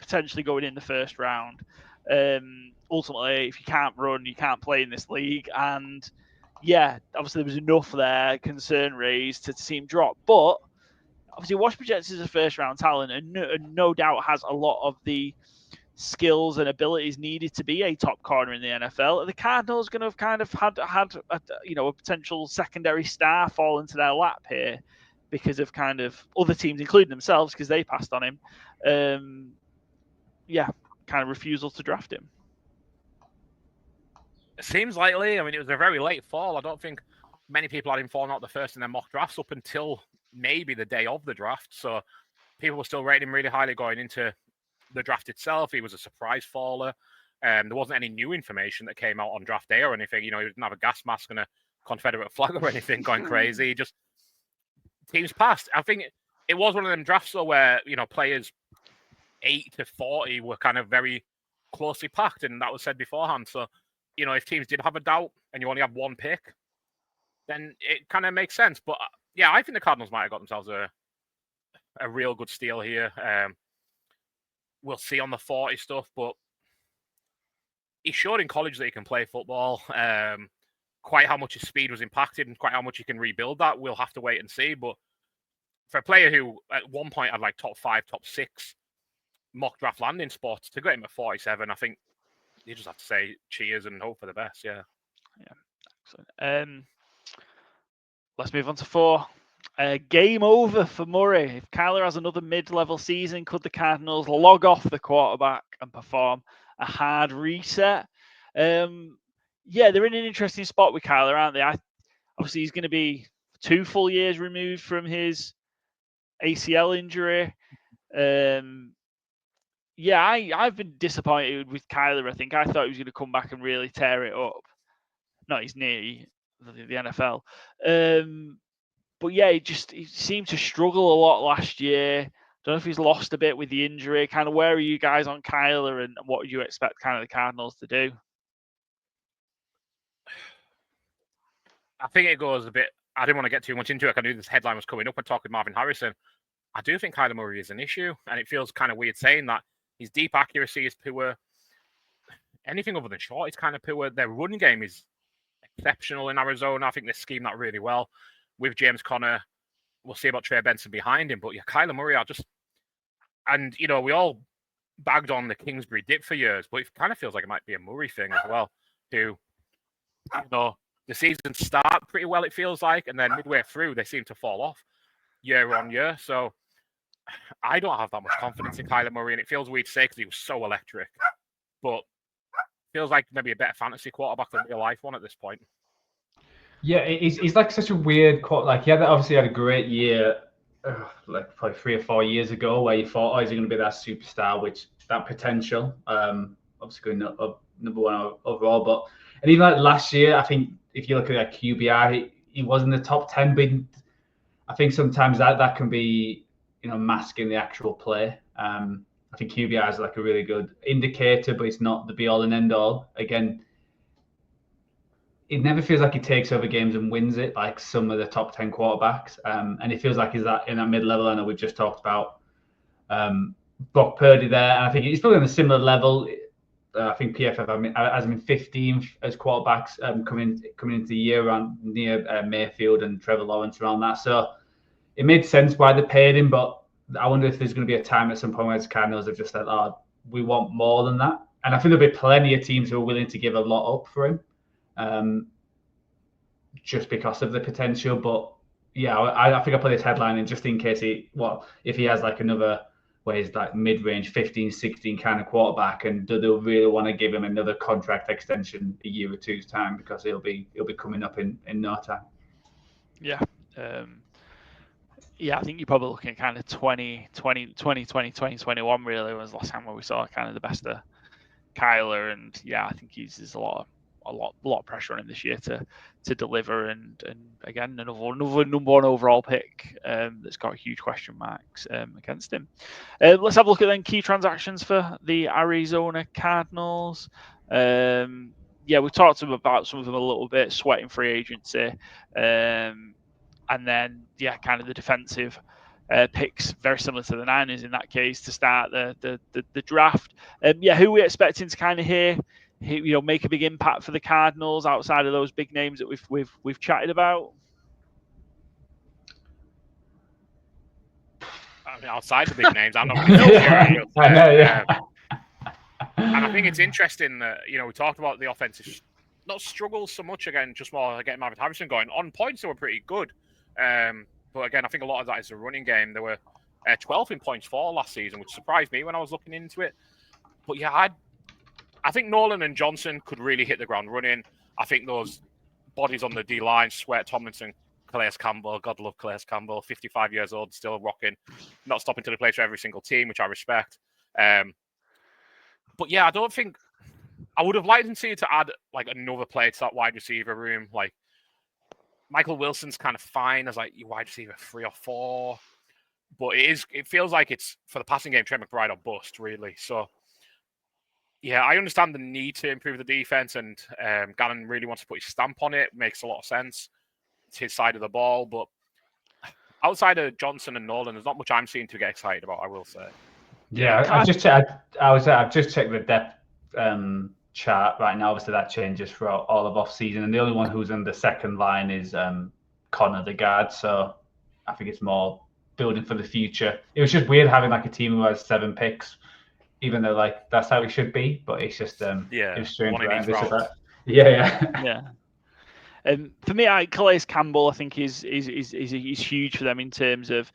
potentially going in the first round. Ultimately, if you can't run, you can't play in this league. And obviously there was enough there, concern raised to see him drop. But obviously, Wash projects as a first-round talent, and no doubt has a lot of the skills and abilities needed to be a top corner in the NFL. The Cardinals going to have kind of had a potential secondary star fall into their lap here because of kind of other teams, including themselves, because they passed on him. Kind of refusal to draft him. It seems likely. I mean, it was a very late fall. I don't think many people had him falling out the first in their mock drafts up until maybe the day of the draft. So people were still rating him really highly going into the draft itself. He was a surprise faller. There wasn't any new information that came out on draft day or anything. You know, he didn't have a gas mask and a Confederate flag or anything going crazy. Just teams passed. I think it was one of them drafts though where, you know, players 8 to 40 were kind of very closely packed, and that was said beforehand. So, you know, if teams did have a doubt and you only have one pick, then it kind of makes sense. But yeah, I think the Cardinals might have got themselves a real good steal here. We'll see on the 40 stuff, but he showed in college that he can play football. Quite how much his speed was impacted and quite how much he can rebuild that, we'll have to wait and see. But for a player who at one point had like top 5, top 6 mock draft landing spots, to get him at 47, I think you just have to say cheers and hope for the best. Yeah. Excellent. Let's move on to 4. Game over for Murray. If Kyler has another mid-level season, could the Cardinals log off the quarterback and perform a hard reset? They're in an interesting spot with Kyler, aren't they? Obviously, he's going to be 2 full years removed from his ACL injury. I've been disappointed with Kyler. I think I thought he was going to come back and really tear it up. Not his knee, the NFL. But yeah, he seemed to struggle a lot last year. Don't know if he's lost a bit with the injury. Kind of where are you guys on Kyler, and what would you expect kind of the Cardinals to do? I think it goes a bit. I didn't want to get too much into it. I knew this headline was coming up and talking Marvin Harrison. I do think Kyler Murray is an issue, and it feels kind of weird saying that. His deep accuracy is poor. Anything other than short is kind of poor. Their running game is exceptional in Arizona. I think they scheme that really well with James Conner. We'll see about Trey Benson behind him, but yeah, Kyler Murray and we all bagged on the Kingsbury dip for years, but it kind of feels like it might be a Murray thing as well. The season start pretty well, it feels like, and then midway through they seem to fall off year on year. So I don't have that much confidence in Kyler Murray, and it feels weird to say because he was so electric, but feels like maybe a better fantasy quarterback than real life one at this point. Yeah, he's like such a weird quarterback. He obviously had a great year, like probably 3 or 4 years ago, where you thought, is he going to be that superstar, which that potential, obviously going up number 1 overall. And even like last year, I think if you look at that QBR, he was in the top 10, but I think sometimes that can be, masking the actual play. I think QBR is like a really good indicator, but it's not the be all and end all. Again, it never feels like he takes over games and wins it like some of the top 10 quarterbacks. And it feels like he's that in that mid-level. I know we've just talked about Brock Purdy there, and I think he's probably on a similar level. I think PFF has him in 15th as quarterbacks coming into the year around near Mayfield and Trevor Lawrence around that. So it made sense why they paid him, but I wonder if there's going to be a time at some point where the Cardinals have just said, we want more than that. And I think there'll be plenty of teams who are willing to give a lot up for him just because of the potential. But yeah, I think I put this headline in just in case if he has like another where he's like mid-range 15, 16 kind of quarterback, and do they really want to give him another contract extension a year or two's time, because he'll be coming up in no time. Yeah. I think you're probably looking at kind of 2020, 2021 really was the last time where we saw kind of the best of Kyler, and yeah, I think there's a lot of pressure on him this year to deliver, and again another number 1 overall pick that's got huge question marks against him. Let's have a look at then key transactions for the Arizona Cardinals. We talked about some of them a little bit, sweating free agency, and then kind of the defensive picks, very similar to the Niners in that case, to start the draft. Who are we expecting to kind of hear make a big impact for the Cardinals outside of those big names that we've chatted about? I mean, outside the big names, I'm not really sure. I know, yeah. And I think it's interesting that we talked about the offensive not struggles so much, again, just more getting Marvin Harrison going. On points, they were pretty good. But again, I think a lot of that is the running game. They were 12th in points for last season, which surprised me when I was looking into it. But yeah, I think Nolan and Johnson could really hit the ground running. I think those bodies on the D-line, Sweat, Tomlinson, Calais Campbell, God love Calais Campbell, 55 years old, still rocking, not stopping to the place for every single team, which I respect. But yeah, I would have liked to see to add like another player to that wide receiver room. Like Michael Wilson's kind of fine as like your wide receiver 3 or 4, but it feels like it's for the passing game, Trey McBride or bust really. So yeah, I understand the need to improve the defense, and Gannon really wants to put his stamp on it. Makes a lot of sense. It's his side of the ball, but outside of Johnson and Nolan, there's not much I'm seeing to get excited about, I will say. Yeah, I've just checked the depth chart right now. Obviously, that changes for all of off-season, and the only one who's in the second line is Connor, the guard. So I think it's more building for the future. It was just weird having like a team who has 7 picks, even though like that's how it should be. But it's just it was strange. one in each round. Yeah. For me, Calais Campbell, I think is huge for them in terms of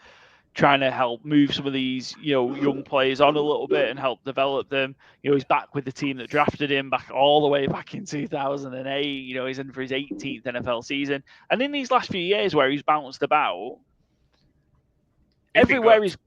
trying to help move some of these, young players on a little bit and help develop them. He's back with the team that drafted him back all the way back in 2008. He's in for his 18th NFL season. And in these last few years where he's bounced about, everywhere he's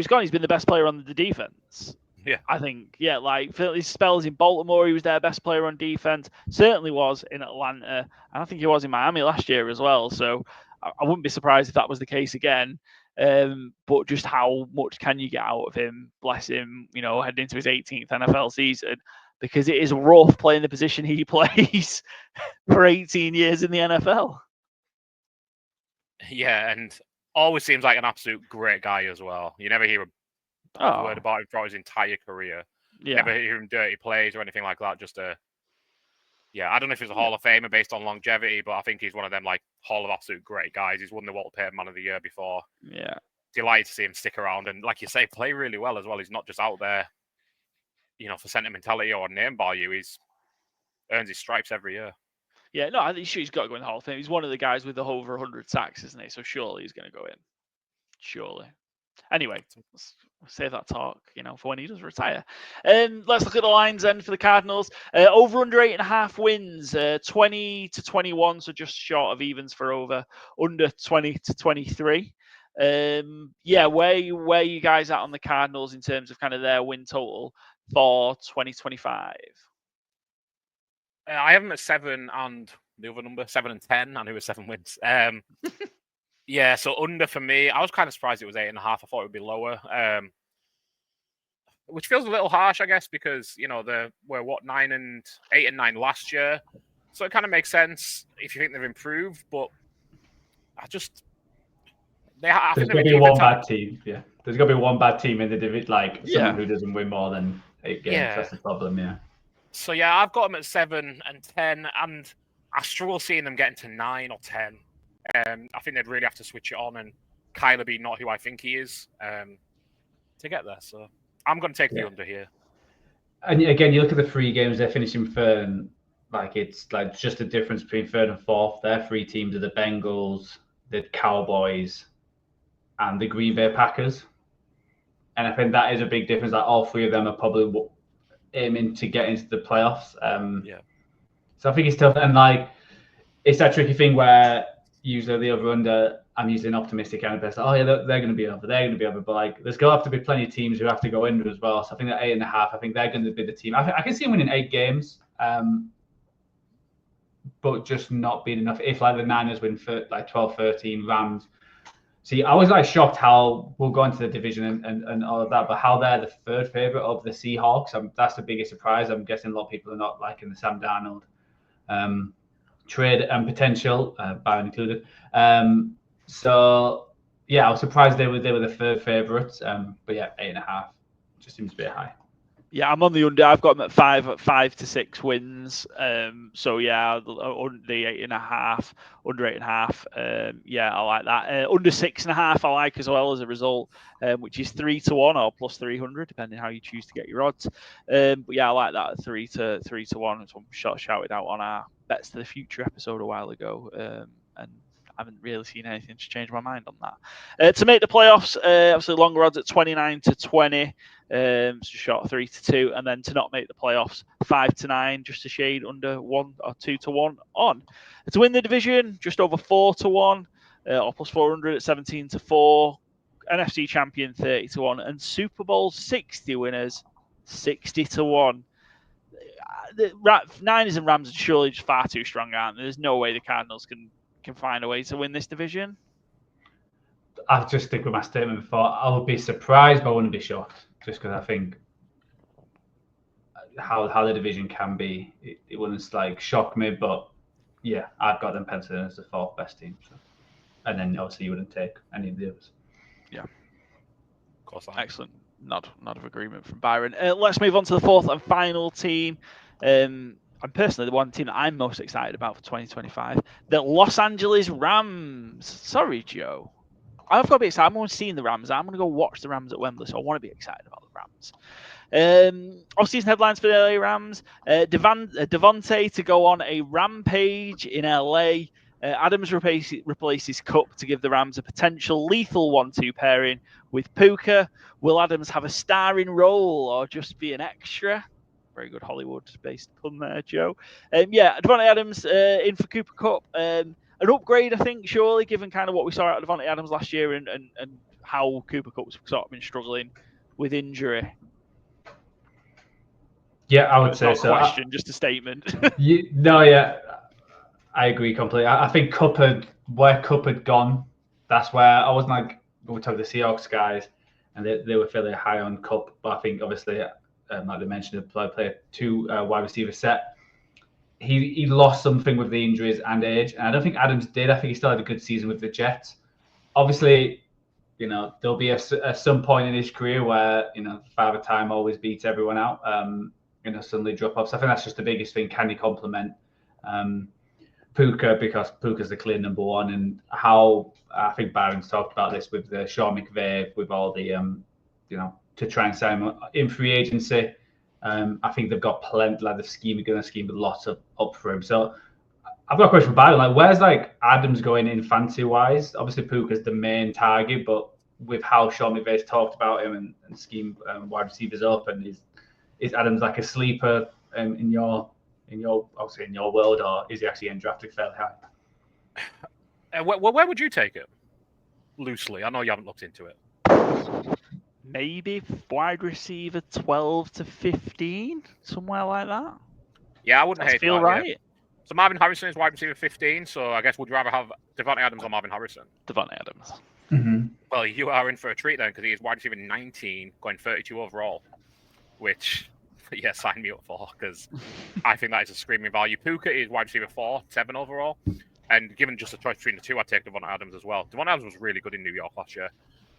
gone, he's been the best player on the defense. Yeah. I think, like his spells in Baltimore, he was their best player on defense. Certainly was in Atlanta. And I think he was in Miami last year as well. So I wouldn't be surprised if that was the case again. But just how much can you get out of him? Bless him, heading into his 18th NFL season, because it is rough playing the position he plays for 18 years in the NFL. Yeah, and always seems like an absolute great guy as well. You never hear a word about him throughout his entire career. Yeah. Never hear him dirty plays or anything like that. Just I don't know if he's a Hall of Famer based on longevity, but I think he's one of them like Hall of absolute great guys. He's won the Walter Payton Man of the Year before. Yeah. Delighted to see him stick around and, like you say, play really well as well. He's not just out there, for sentimentality or name value. He's earns his stripes every year. Yeah, no, I think he's got to go in the Hall of Fame. He's one of the guys with the over 100 sacks, isn't he? So surely he's going to go in. Surely. Anyway, let's save that talk, for when he does retire. Let's look at the lines then for the Cardinals. Over under 8.5 wins, 20-21, so just short of evens for over. Under 20-23. Where you guys at on the Cardinals in terms of kind of their win total for 2025? I have them at 7 and the other number, 7 and 10. I knew it was 7 wins. Yeah, so under for me, I was kind of surprised it was 8.5. I thought it would be lower, which feels a little harsh, I guess, because they were 8 and 9 last year, so it kind of makes sense if you think they've improved. But I think there's going to be one bad team. Yeah, there's going to be one bad team in the division, someone who doesn't win more than 8 games. Yeah. That's the problem. Yeah. So I've got them at 7 and 10, and I struggle seeing them getting to 9 or 10. I think they'd really have to switch it on, and Kyler be not who I think he is to get there. So I'm going to take the under here. And again, you look at the 3 games they're finishing third, it's like just the difference between 3rd and 4th. Their 3 teams are the Bengals, the Cowboys, and the Green Bay Packers. And I think that is a big difference. Like all 3 of them are probably aiming to get into the playoffs. So I think it's tough, and it's that tricky thing where usually the over under, I'm usually an optimistic kind of person. Oh yeah, they're going to be over. They're going to be over. But there's going to have to be plenty of teams who have to go in as well. So I think that 8.5. I think they're going to be the team. I can see them winning 8 games, but just not being enough. If the Niners win for 12-13, Rams. See, I was shocked how we'll go into the division and all of that, but how they're the 3rd favorite of the Seahawks. That's the biggest surprise. I'm guessing a lot of people are not liking the Sam Darnold trade and potential, Byron included. So I was surprised they were the 3rd favourites. But 8.5 just seems a bit high. Yeah, I'm on the under. I've got them at 5 to 6 wins. Under the 8.5, under 8.5. I like that. Under 6.5, I like as well as a result, which is 3-1 or plus 300, depending how you choose to get your odds. I like that at 3 to 1. It's one shouted out on our Bets to the Future episode a while ago, and I haven't really seen anything to change my mind on that. To make the playoffs, obviously longer odds at 29-20, so short 3-2, and then to not make the playoffs 5-9, just a shade under 1 or 2-1 on. To win the division, just over 4-1, or plus 400 at 17-4. NFC champion 30-1, and Super Bowl 60 winners 60-1. The Niners and Rams are surely just far too strong, aren't they? There's no way the Cardinals can find a way to win this division. I'll just stick with my statement before. I would be surprised, but I wouldn't be shocked, just because I think how the division can be. It wouldn't shock me, but I've got them penciled in as the 4th best team. So. And then obviously you wouldn't take any of the others. Yeah, of course. Excellent. Not of agreement from Byron. Let's move on to the 4th and final team. And personally, the one team that I'm most excited about for 2025, the Los Angeles Rams. Sorry, Joe. I've got to be excited. I'm only seeing the Rams. I'm going to go watch the Rams at Wembley, so I want to be excited about the Rams. Off-season headlines for the LA Rams. Devontae to go on a rampage in LA. Adams replaces Cup to give the Rams a potential lethal 1-2 pairing with Puka. Will Adams have a starring role or just be an extra? Very good Hollywood-based pun there, Joe. Devontae Adams in for Cooper Cup. An upgrade, I think, surely, given kind of what we saw out of Devontae Adams last year and how Cooper Cup's sort of been struggling with injury. Yeah, I would say not so. A question, just a statement. I agree completely. I think where Cup had gone, that's where I wasn't like, we talked to the Seahawks guys, and they were fairly high on Cup, but I think obviously, like they mentioned, the player 2 wide receiver set. He lost something with the injuries and age, and I don't think Adams did. I think he still had a good season with the Jets. Obviously, there'll be some point in his career where Father Time always beats everyone out. Suddenly drop off. So I think that's just the biggest thing. Can he complement Puka, because Puka's the clear number one, and how I think Byron's talked about this with Sean McVay, with all the to try and sign him in free agency. I think they've got plenty, like they're going to scheme with lots of up for him. So I've got a question for Byron. Like, where's Adams going in fantasy wise? Obviously, Puka's the main target, but with how Sean McVay's talked about him and scheme wide receivers up, and is Adams like a sleeper in your world, or is he actually undrafted fairly high? Where would you take it? Loosely, I know you haven't looked into it. Maybe wide receiver 12 to 15, somewhere like that. Yeah, I wouldn't hate feel that. Right. Yeah. So Marvin Harrison is wide receiver 15. So I guess would you rather have Devontae Adams or Marvin Harrison? Devontae Adams. Mm-hmm. Well, you are in for a treat then, because he is wide receiver 19, going 32 overall, which, yeah, sign me up for, because I think that is a screaming value. Puka is wide receiver 4, 7 overall, and given just a choice between the two, I'd take Devontae Adams as well. Devontae Adams was really good in New York last year.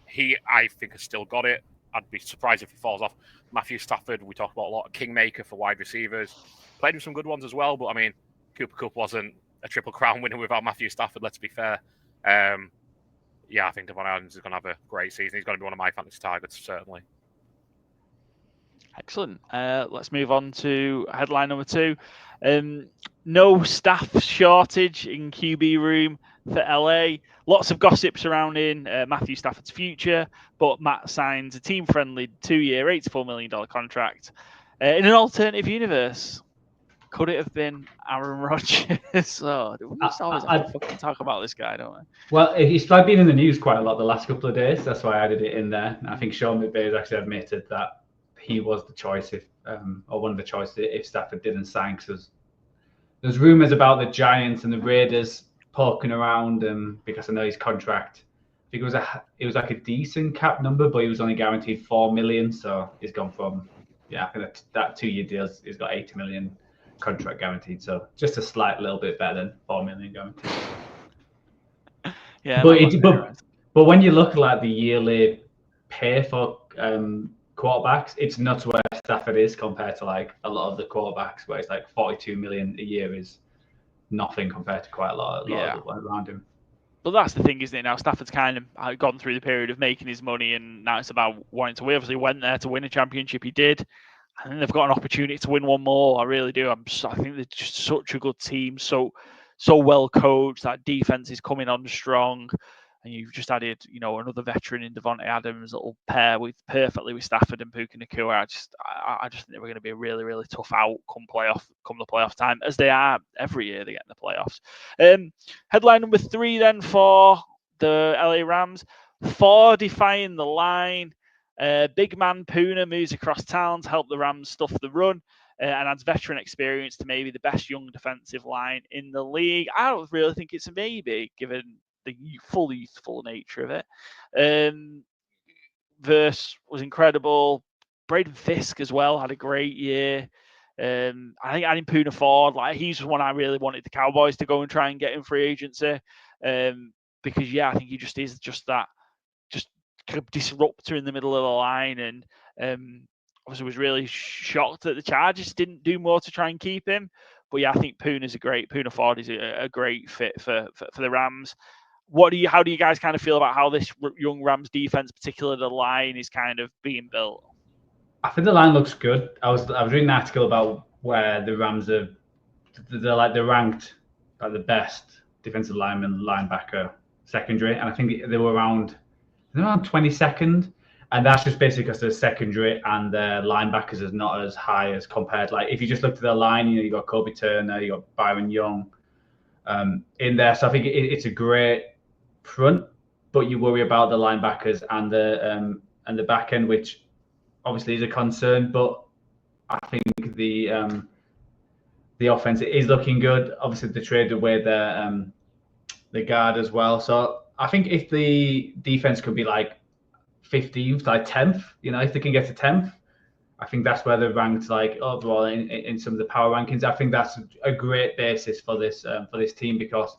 He, I think, has still got it. I'd be surprised if he falls off. Matthew Stafford, we talk about a lot. Kingmaker for wide receivers. Played with some good ones as well, but I mean, Cooper Kupp wasn't a Triple Crown winner without Matthew Stafford, let's be fair. I think Devontae Adams is going to have a great season. He's going to be one of my fantasy targets, certainly. Excellent. Let's move on to headline number 2. No staff shortage in QB room for LA. Lots of gossip surrounding Matthew Stafford's future, but Matt signs a team-friendly 2-year, $84 million contract. In an alternative universe, could it have been Aaron Rodgers? We just always have to fucking talk about this guy, don't we? Well, he's been in the news quite a lot the last couple of days. That's why I added it in there. I think Sean McVay has actually admitted that he was the choice or one of the choices if Stafford didn't sign. Because there's rumours about the Giants and the Raiders poking around, because I know his contract, I think it was like a decent cap number, but he was only guaranteed $4 million. So he's gone from, I think that 2-year deal, he's got $80 million contract guaranteed. So just a slight little bit better than $4 million guaranteed. Yeah, but when you look at the yearly pay for quarterbacks, it's nuts where Stafford is compared to a lot of the quarterbacks, where it's like $42 million a year is nothing compared to quite a lot of around him. But that's the thing, isn't it? Now Stafford's kind of gone through the period of making his money, and now it's about wanting to win. Obviously, went there to win a championship. He did. I think they've got an opportunity to win one more. I really do. I think they're just such a good team, so well coached. That defense is coming on strong, and you've just added, another veteran in Devontae Adams that will pair perfectly with Stafford and Puka Nacua. I just think they were going to be a really, really tough out come the playoff time, as they are every year they get in the playoffs. Headline number 3 then for the LA Rams: fortifying the line. Big man Puna moves across town to help the Rams stuff the run, and adds veteran experience to maybe the best young defensive line in the league. I don't really think it's a maybe, given the full youthful nature of it. Verse was incredible. Braden Fisk as well had a great year. I think adding Puna Ford, he's one I really wanted the Cowboys to go and try and get in free agency, because I think he just is that kind of disruptor in the middle of the line, and obviously was really shocked that the Chargers didn't do more to try and keep him. But I think Puna Ford is a great fit for the Rams. How do you guys kind of feel about how this young Rams defense, particularly the line, is kind of being built? I think the line looks good. I was reading an article about where the Rams are. They're ranked like the best defensive lineman, linebacker, secondary, and I think they were around 22nd, and that's just basically because the secondary and their linebackers is not as high as compared. Like if you just look at their line, you got Kobe Turner, you got Byron Young in there, so I think it's a great front, but you worry about the linebackers and the back end, which obviously is a concern. But I think the offense is looking good. Obviously, they traded away the guard as well. So I think if the defense could be like 15th, like 10th, if they can get to 10th, I think that's where they're ranked like overall in some of the power rankings. I think that's a great basis for this team because,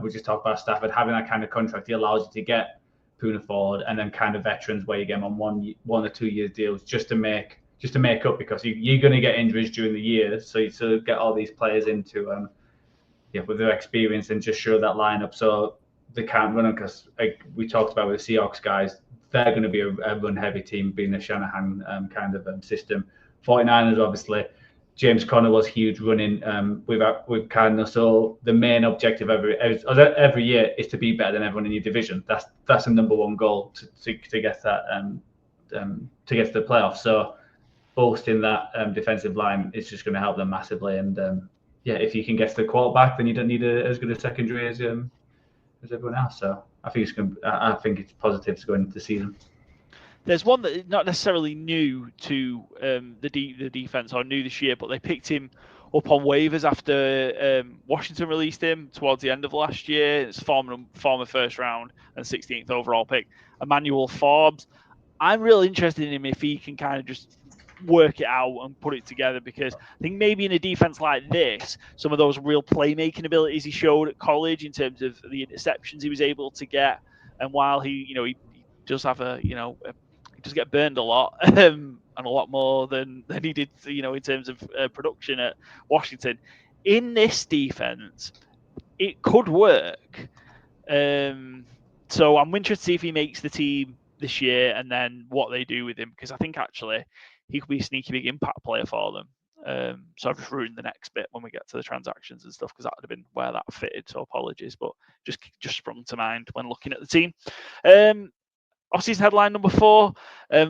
we just talked about Stafford having that kind of contract. He allows you to get Poona Ford and then kind of veterans where you get them on 1 or 2 year deals just to make up because you're going to get injuries during the year. So you sort of get all these players into with their experience and just show that lineup so they can't run them because we talked about with the Seahawks guys, they're going to be a run-heavy team being the Shanahan kind of system. 49ers, obviously, James Conner was huge running with Cardinals. So the main objective every year is to be better than everyone in your division. That's the number one goal to get that to get to the playoffs. So boosting that defensive line is just going to help them massively. And if you can get to the quarterback, then you don't need as good a secondary as everyone else. So I think it's positive to go into the season. There's one that is not necessarily new to the defense or new this year, but they picked him up on waivers after Washington released him towards the end of last year. It's former first round and 16th overall pick, Emmanuel Forbes. I'm real interested in him if he can kind of just work it out and put it together, because I think maybe in a defense like this, some of those real playmaking abilities he showed at college in terms of the interceptions he was able to get, and while he does have he does get burned a lot and a lot more than he did in terms of production at Washington, in this defense it could work. So I'm interested to see if he makes the team this year and then what they do with him, because I think actually he could be a sneaky big impact player for them. So I've just ruined the next bit when we get to the transactions and stuff, because that would have been where that fitted. So apologies, but just sprung to mind when looking at the team. Off-season headline number 4,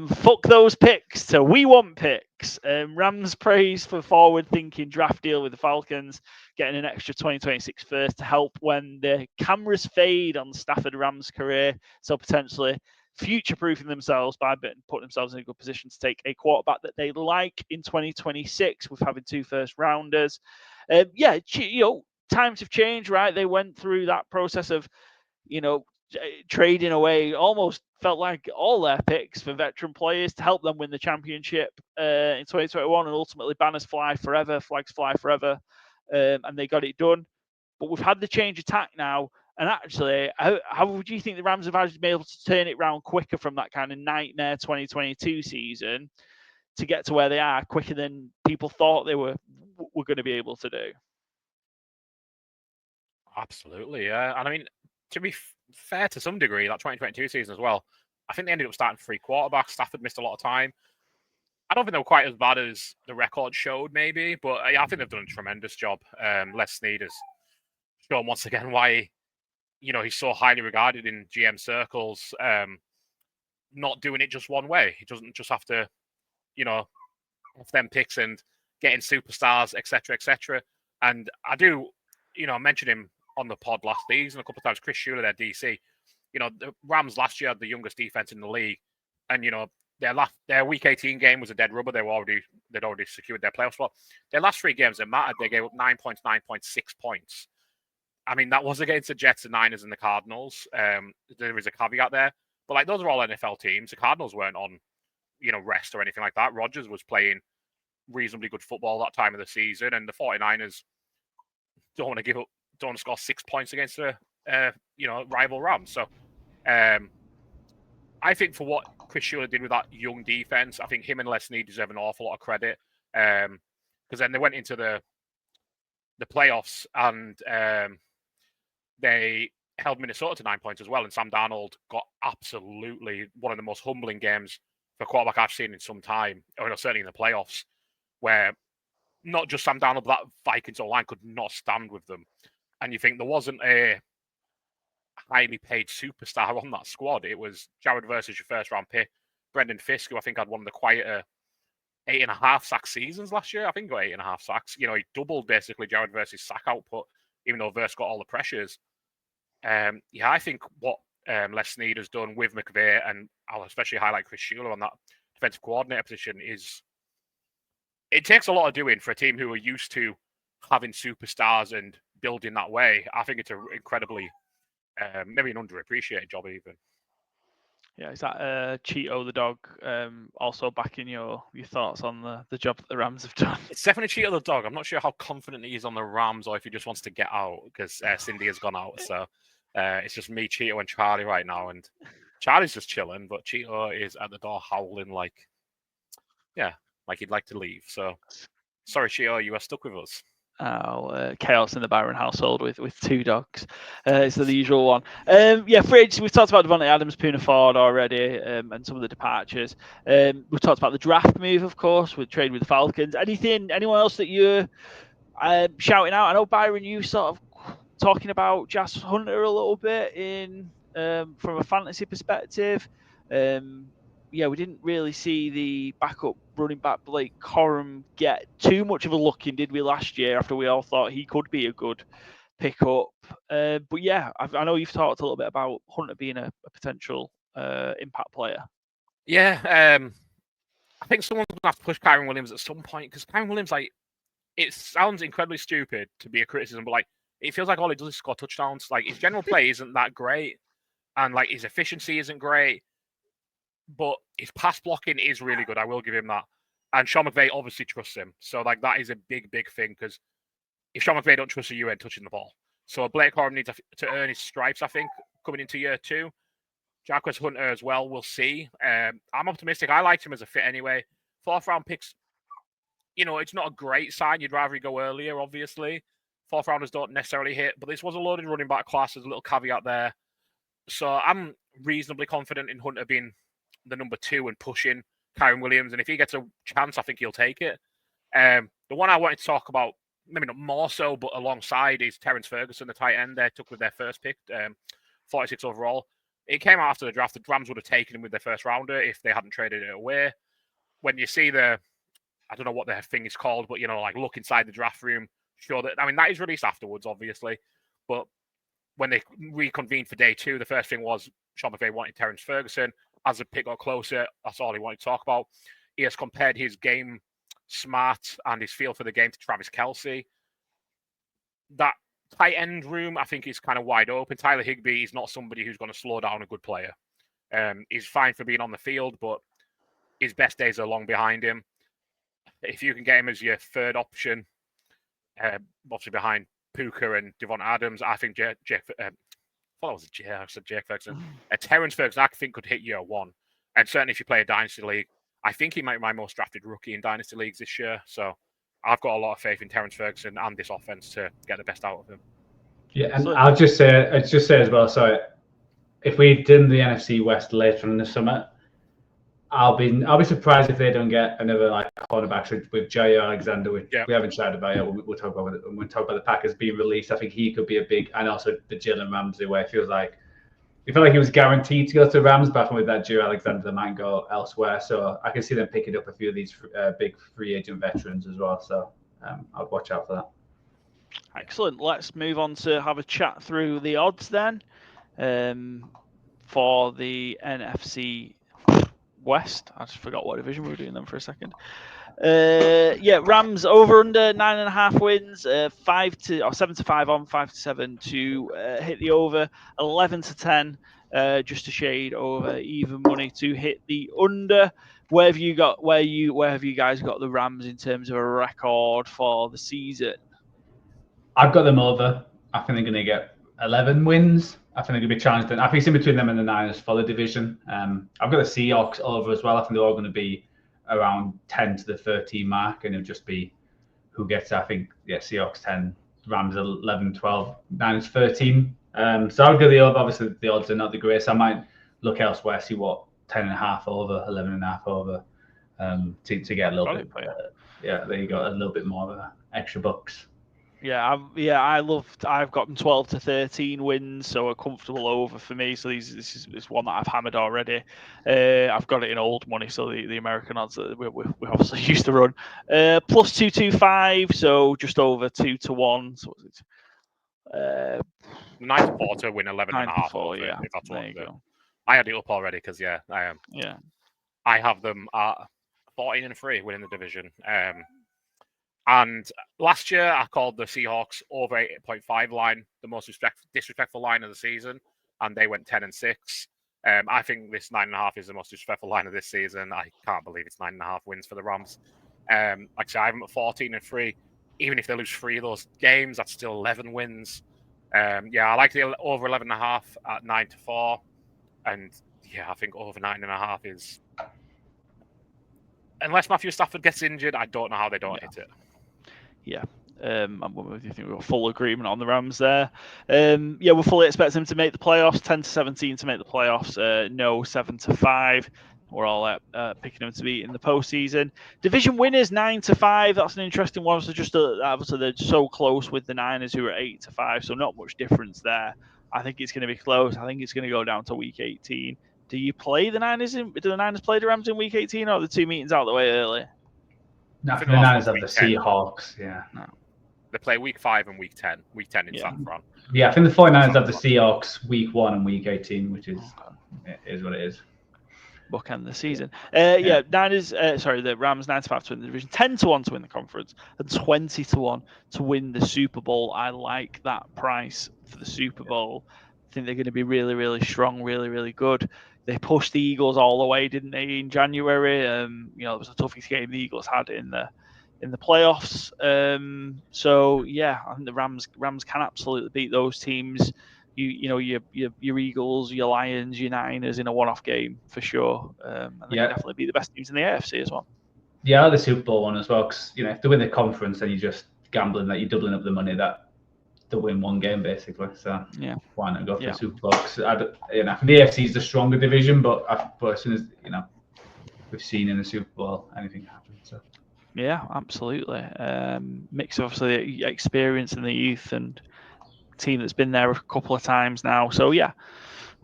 fuck those picks to we want picks. Rams praise for forward-thinking draft deal with the Falcons, getting an extra 2026 first to help when the cameras fade on Stafford Rams' career, so potentially future-proofing themselves by putting themselves in a good position to take a quarterback that they like in 2026 with having 2 first-rounders. Times have changed, right? They went through that process of, trading away almost felt like all their picks for veteran players to help them win the championship in 2021, and ultimately banners fly forever, flags fly forever, and they got it done. But we've had the change of tack now, and actually, how would you think the Rams have actually been able to turn it around quicker from that kind of nightmare 2022 season to get to where they are quicker than people thought they were going to be able to do? Absolutely, yeah. And I mean, to be fair to some degree, that 2022 season as well, I think they ended up starting 3 quarterbacks. Stafford missed a lot of time. I don't think they were quite as bad as the record showed, maybe, but I think they've done a tremendous job. Les Snead has shown once again why, he's so highly regarded in GM circles. Not doing it just one way. He doesn't just have to, off them picks and getting superstars, etc., etc. And I do, mention him on the pod last season a couple of times. Chris Schuler, their DC. The Rams last year had the youngest defense in the league, and their Week 18 game was a dead rubber. They'd already secured their playoff spot. Their last 3 games that mattered, they gave up 9.6 points. I mean, that was against the Jets, the Niners, and the Cardinals. There is a caveat there, but those are all NFL teams. The Cardinals weren't on, rest or anything like that. Rodgers was playing reasonably good football that time of the season, and the 49ers don't want to score 6 points against the rival Rams. So I think for what Chris Schuler did with that young defense, I think him and Les Snead deserve an awful lot of credit, because then they went into the playoffs and they held Minnesota to 9 points as well. And Sam Darnold got absolutely one of the most humbling games for a quarterback I've seen in some time, or certainly in the playoffs, where not just Sam Darnold, but that Vikings line could not stand with them. And you think there wasn't a highly paid superstar on that squad. It was Jared versus your first round pick, Brendan Fisk, who I think had one of the quieter 8.5 sack seasons last year. I think he got 8.5 sacks. He doubled basically Jared versus sack output, even though Verse got all the pressures. I think what Les Snead has done with McVay, and I'll especially highlight Chris Schuler on that defensive coordinator position, is it takes a lot of doing for a team who are used to having superstars and building that way. I think it's an incredibly, maybe an underappreciated job even. Yeah, is that Cheeto the dog also backing your thoughts on the job that the Rams have done? It's definitely Cheeto the dog. I'm not sure how confident he is on the Rams or if he just wants to get out because Cindy has gone out. So it's just me, Cheeto, and Charlie right now. And Charlie's just chilling, but Cheeto is at the door howling like he'd like to leave. So sorry, Cheeto, you are stuck with us. Chaos in the Byron household with 2 dogs. It's the usual one. Fridge, we've talked about Devontae Adams, Poona Ford already, and some of the departures. We've talked about the draft move, of course, with trade with the Falcons. Anyone else that you're shouting out? I know, Byron, you sort of talking about Jas Hunter a little bit in from a fantasy perspective. We didn't really see the backup running back Blake Corum get too much of a look in, did we, last year, after we all thought he could be a good pickup. I know you've talked a little bit about Hunter being a potential impact player. Yeah, I think someone's going to have to push Kyron Williams at some point because Kyron Williams, it sounds incredibly stupid to be a criticism, but it feels like all he does is score touchdowns. His general play isn't that great, and his efficiency isn't great. But his pass blocking is really good. I will give him that. And Sean McVay obviously trusts him. So, that is a big, big thing because if Sean McVay don't trust you, you ain't touching the ball. So, Blake Corum needs to earn his stripes, I think, coming into year 2. Jarquez Hunter as well, we'll see. I'm optimistic. I liked him as a fit anyway. 4th round picks, it's not a great sign. You'd rather he go earlier, obviously. 4th rounders don't necessarily hit. But this was a loaded running back class. There's a little caveat there. So, I'm reasonably confident in Hunter being the number 2 and pushing Kyron Williams, and if he gets a chance, I think he'll take it. The one I wanted to talk about, maybe not more so, but alongside, is Terrence Ferguson, the tight end they took with their first pick, 46 overall. It came out after the draft. The Rams would have taken him with their first rounder if they hadn't traded it away. When you see I don't know what the thing is called, but look inside the draft room, sure that is released afterwards, obviously, but when they reconvened for day 2, the first thing was Sean McVay wanted Terrence Ferguson. As the pick got closer, that's all he wanted to talk about. He has compared his game smart and his feel for the game to Travis Kelce. That tight end room, I think, is kind of wide open. Tyler Higbee is not somebody who's going to slow down a good player. He's fine for being on the field, but his best days are long behind him. If you can get him as your 3rd option, obviously behind Puka and Devon Adams, I think Jake Ferguson. Terrence Ferguson, I think, could hit year 1. And certainly if you play a Dynasty League, I think he might be my most drafted rookie in Dynasty Leagues this year. So I've got a lot of faith in Terrence Ferguson and this offense to get the best out of him. Yeah, and I'll just say as well, so if we did the NFC West later in the summer, I'll be surprised if they don't get another cornerback with Jair Alexander, which we haven't chatted about yet. We'll talk about it when we talk about the Packers being released. I think he could be a big, and also the Jalen Ramsey, where it felt like he was guaranteed to go to the Rams, but with that Jair Alexander might go elsewhere. So I can see them picking up a few of these big free agent veterans as well. So I'd watch out for that. Excellent. Let's move on to have a chat through the odds then for the NFC West. I just forgot what division we were doing them for a second. Rams over under 9.5 wins, 7 to 5 on, 5 to 7 to hit the over, 11 to 10 just a shade over even money to hit the under. Where have you guys got the Rams in terms of a record for the season? I've got them over. I think they're going to get 11 wins. I think they're going to be challenged. I think it's in between them and the Niners for the division. I've got the Seahawks over as well. I think they're all going to be around 10 to the 13 mark, and it'll just be who gets, I think, Seahawks 10, Rams 11, 12, Niners 13. So I would go the over. Obviously, the odds are not the greatest. I might look elsewhere, see what 10.5 over, 11.5 over, to get a little bit. Yeah, there you go, a little bit more of extra bucks. I've got them 12 to 13 wins, so a comfortable over for me. So this is one that I've hammered already. I've got it in old money, so the American odds that we obviously used to run. Plus 225, so just over 2 to 1. So it's 9 to 4 to win 11.5 4, over. yeah. If that's There what you go. I had it up already because I am. Yeah. I have them at 14-3 winning the division. And last year, I called the Seahawks over 8.5 line the most disrespectful line of the season, and they went 10-6. I think this 9.5 is the most disrespectful line of this season. I can't believe it's 9.5 wins for the Rams. Like I said, I have them at 14-3. Even if they lose 3 of those games, that's still 11 wins. I like the over 11.5 at 9 to 4. And I think over 9.5 is... Unless Matthew Stafford gets injured, I don't know how they don't hit it. Yeah. I think we've got full agreement on the Rams there. We fully expect them to make the playoffs. 10 to 17 to make the playoffs. No, 7 to 5. We're all picking them to be in the postseason. Division winners 9 to 5. That's an interesting one. So obviously they're so close with the Niners, who are 8 to 5. So not much difference there. I think it's going to be close. I think it's going to go down to week 18. Do you play the Niners? Do the Niners play the Rams in week 18, or are the 2 meetings out the way early? No, the Niners have the Seahawks. Yeah. No. They play week 5 and week 10. Week 10 in San Fran. Yeah, I think the 49ers have the Seahawks week 1 and week 18, which is what it is. Bookend the season. The Rams 9 to 5 to win the division, 10 to 1 to win the conference, and 20 to 1 to win the Super Bowl. I like that price for the Super Bowl. I think they're going to be really, really strong, really, really good. They pushed the Eagles all the way, didn't they, in January? It was the toughest game the Eagles had in the playoffs. I think the Rams can absolutely beat those teams. Your Eagles, your Lions, your Niners in a one-off game for sure. And they can definitely beat the best teams in the AFC as well. Yeah, the Super Bowl one as well. Because if they win the conference, then you're just gambling that you're doubling up the money that they win one game basically. So why not go for the Super Bowl? Cause the AFC is the stronger division, but as soon as we've seen in the Super Bowl, anything can happen. So. Yeah, absolutely. Mix of obviously the experience and the youth and team that's been there a couple of times now. So I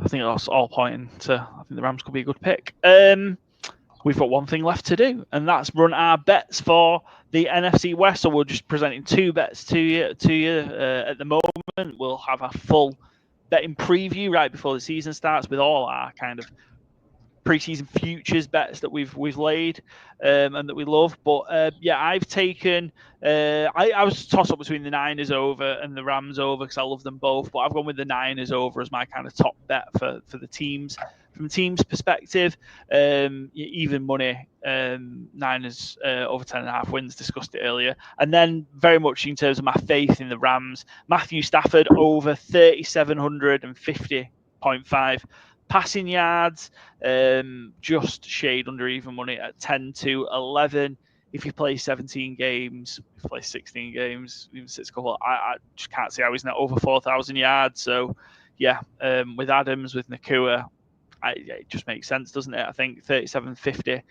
think that's all pointing to. I think the Rams could be a good pick. We've got one thing left to do, and that's run our bets for the NFC West. So we're just presenting 2 bets to you at the moment. We'll have a full betting preview right before the season starts with all our kind of preseason futures bets that we've laid and that we love. But I've taken. I was toss up between the Niners over and the Rams over because I love them both. But I've gone with the Niners over as my kind of top bet for the teams. From the team's perspective, even money, Niners over 10.5 wins, discussed it earlier. And then very much in terms of my faith in the Rams, Matthew Stafford over 3,750.5 passing yards, just shade under even money at 10 to 11. If you play 17 games, if you play 16 games, even 6 couple, I just can't see how he's not over 4,000 yards. So, with Adams, with Nakua, it just makes sense, doesn't it? I think 3,750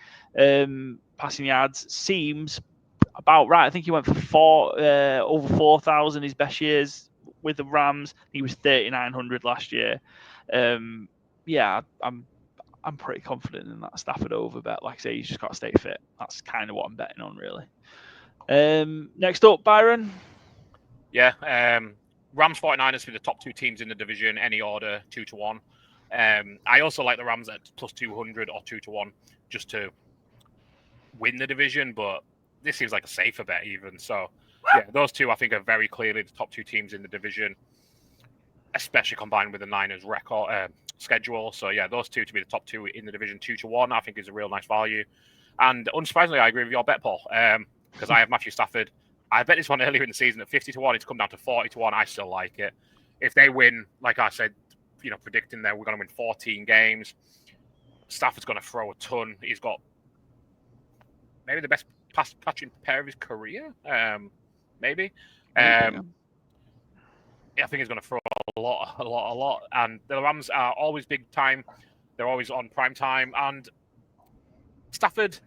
passing yards seems about right. I think he went for over 4,000 his best years with the Rams. He was 3,900 last year. I'm pretty confident in that Stafford over bet. Like I say, he's just got to stay fit. That's kind of what I'm betting on, really. Next up, Byron. Rams 49ers for the top 2 teams in the division, any order, 2 to 1. I also like the Rams at plus 200 or 2 to 1 just to win the division, but this seems like a safer bet even. So, those 2 I think are very clearly the top 2 teams in the division, especially combined with the Niners' record schedule. So, those 2 to be the top 2 in the division, 2 to 1, I think is a real nice value. And unsurprisingly, I agree with your bet, Paul, because I have Matthew Stafford. I bet this one earlier in the season at 50 to 1. It's come down to 40 to 1. I still like it. If they win, like I said, predicting that we're going to win 14 games, Stafford's going to throw a ton. He's got maybe the best pass catching pair of his career. Maybe. I think he's going to throw a lot. And the Rams are always big time. They're always on prime time. And Stafford,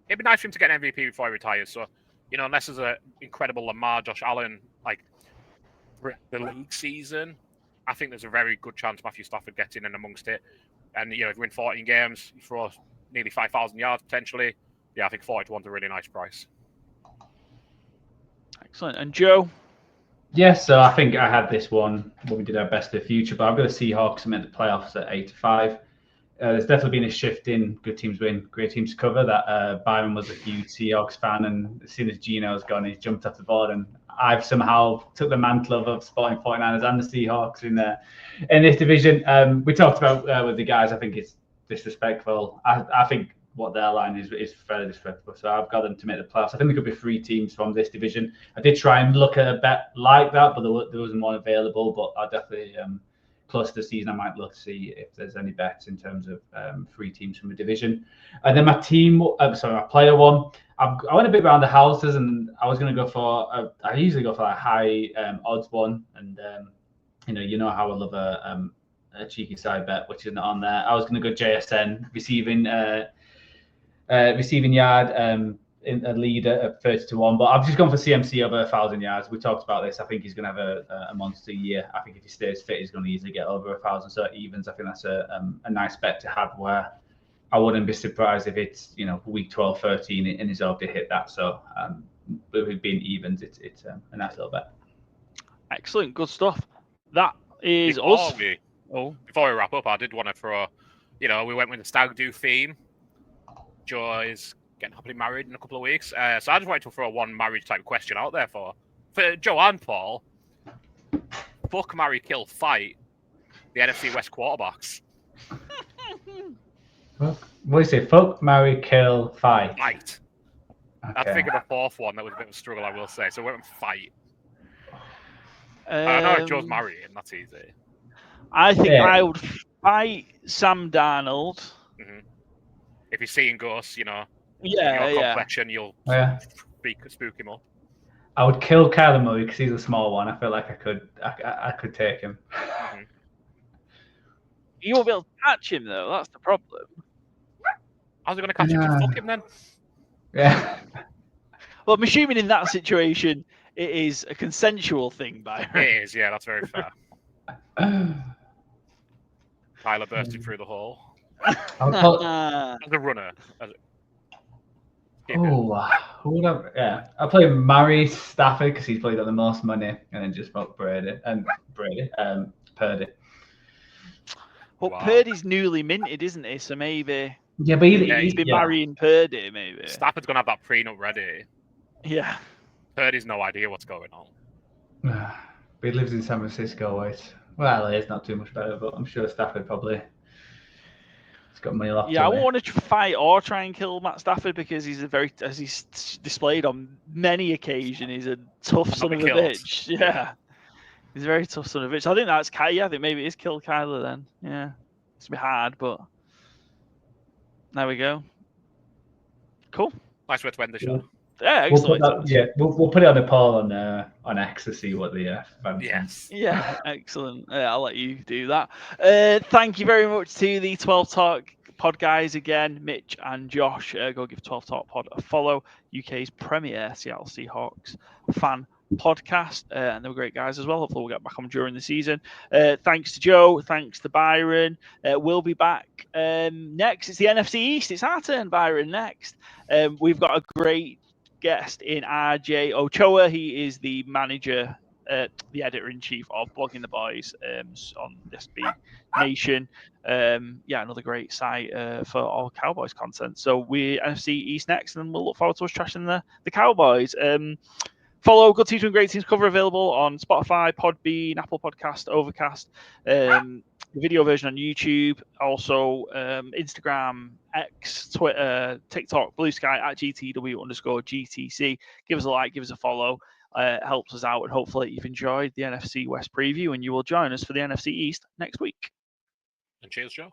it'd be nice for him to get an MVP before he retires. So, unless there's an incredible Lamar, Josh Allen, the league season, I think there's a very good chance Matthew Stafford gets in and amongst it. And, if you win 14 games, you throw nearly 5,000 yards potentially. Yeah, I think 40 to 1's a really nice price. Excellent. And Joe? Yes, so I think I had this one when we did our best of the future, but I've got the Seahawks to make the playoffs at 8-5. There's definitely been a shift in good teams win, great teams cover. That Byron was a huge Seahawks fan, and as soon as Gino's gone, he's jumped off the board. And I've somehow took the mantle of supporting 49ers and the Seahawks in this division. We talked about with the guys. I think it's disrespectful. I think what their line is fairly disrespectful. So I've got them to make the playoffs. I think there could be 3 teams from this division. I did try and look at a bet like that, but there wasn't one available. But I definitely. Close to the season, I might look to see if there's any bets in terms of 3 teams from the division. And then my player one, I went a bit around the houses, and I was going to go for, I usually go for a high odds one. And, you know how I love a cheeky side bet, which isn't on there. I was going to go JSN, receiving yard, in a lead at 30 to 1, but I've just gone for CMC over 1,000 yards. We talked about this. I think he's going to have a monster year. I think if he stays fit, he's going to easily get over 1,000. So evens, I think that's a nice bet to have. Where I wouldn't be surprised if it's week 12, 13, and he's able to hit that. So with it being evens, it's a nice little bet. Excellent, good stuff. That is us. Before we wrap up, I did want to throw. We went with the stag do theme. Joe is getting happily married in a couple of weeks. So I just wanted to throw one marriage type question out there for Joe and Paul. Fuck, marry, kill, fight the NFC West quarterbacks. What do you say? Fuck, marry, kill, fight. Fight. Okay. I think of a 4th one that was a bit of a struggle, I will say. So we went fight. I know Joe's marrying, that's easy. I think I would fight Sam Darnold. Mm-hmm. If you're seeing ghosts, complexion, you'll spook him up. I would kill Kyler Murray because he's a small one. I feel like I could take him. Mm-hmm. You won't be able to catch him though. That's the problem. How's he going to catch him? Just fuck him then. Yeah. Well, I'm assuming in that situation it is a consensual thing, Byron. It is. Yeah, that's very fair. Kyler bursting through the hole. As a runner. I'll play Murray Stafford because he's probably got the most money, and then just vote Purdy. Well, wow. Purdy's newly minted, isn't he? So maybe. Yeah, but he's been marrying Purdy, maybe. Stafford's gonna have that prenup ready. Yeah. Purdy's no idea what's going on. But he lives in San Francisco, well, it's not too much better, but I'm sure Stafford probably. Got money left. Yeah, I won't want to fight or try and kill Matt Stafford because as he's displayed on many occasions, he's a tough son of a bitch. Yeah, he's a very tough son of a bitch. I think that's I think maybe it is kill Kyler then. Yeah, it's gonna be hard, but there we go. Cool. Nice way to end the show. Yeah, excellent. We'll put it on the poll on X to see what the fans. Yes. Yeah, excellent. I'll let you do that. Thank you very much to the 12 Talk pod guys again, Mitch and Josh. Go give 12 Talk pod a follow. UK's premier Seattle Seahawks fan podcast, and they were great guys as well. Hopefully we'll get back on during the season. Thanks to Joe, thanks to Byron. We'll be back next. It's the NFC East. It's our turn, Byron, next. We've got a great guest in RJ Ochoa. He is the manager, the editor-in-chief of Blogging the Boys on SB Nation. Another great site for all Cowboys content. So we're NFC East next, and we'll look forward to us trashing the Cowboys. Follow Good Teams and Great Teams cover available on Spotify, Podbean, Apple Podcast, Overcast, the video version on YouTube, also Instagram, X, Twitter, TikTok, Blue Sky at GTW_GTC. Give us a like, give us a follow. It helps us out, and hopefully you've enjoyed the NFC West preview, and you will join us for the NFC East next week. And cheers, Joe.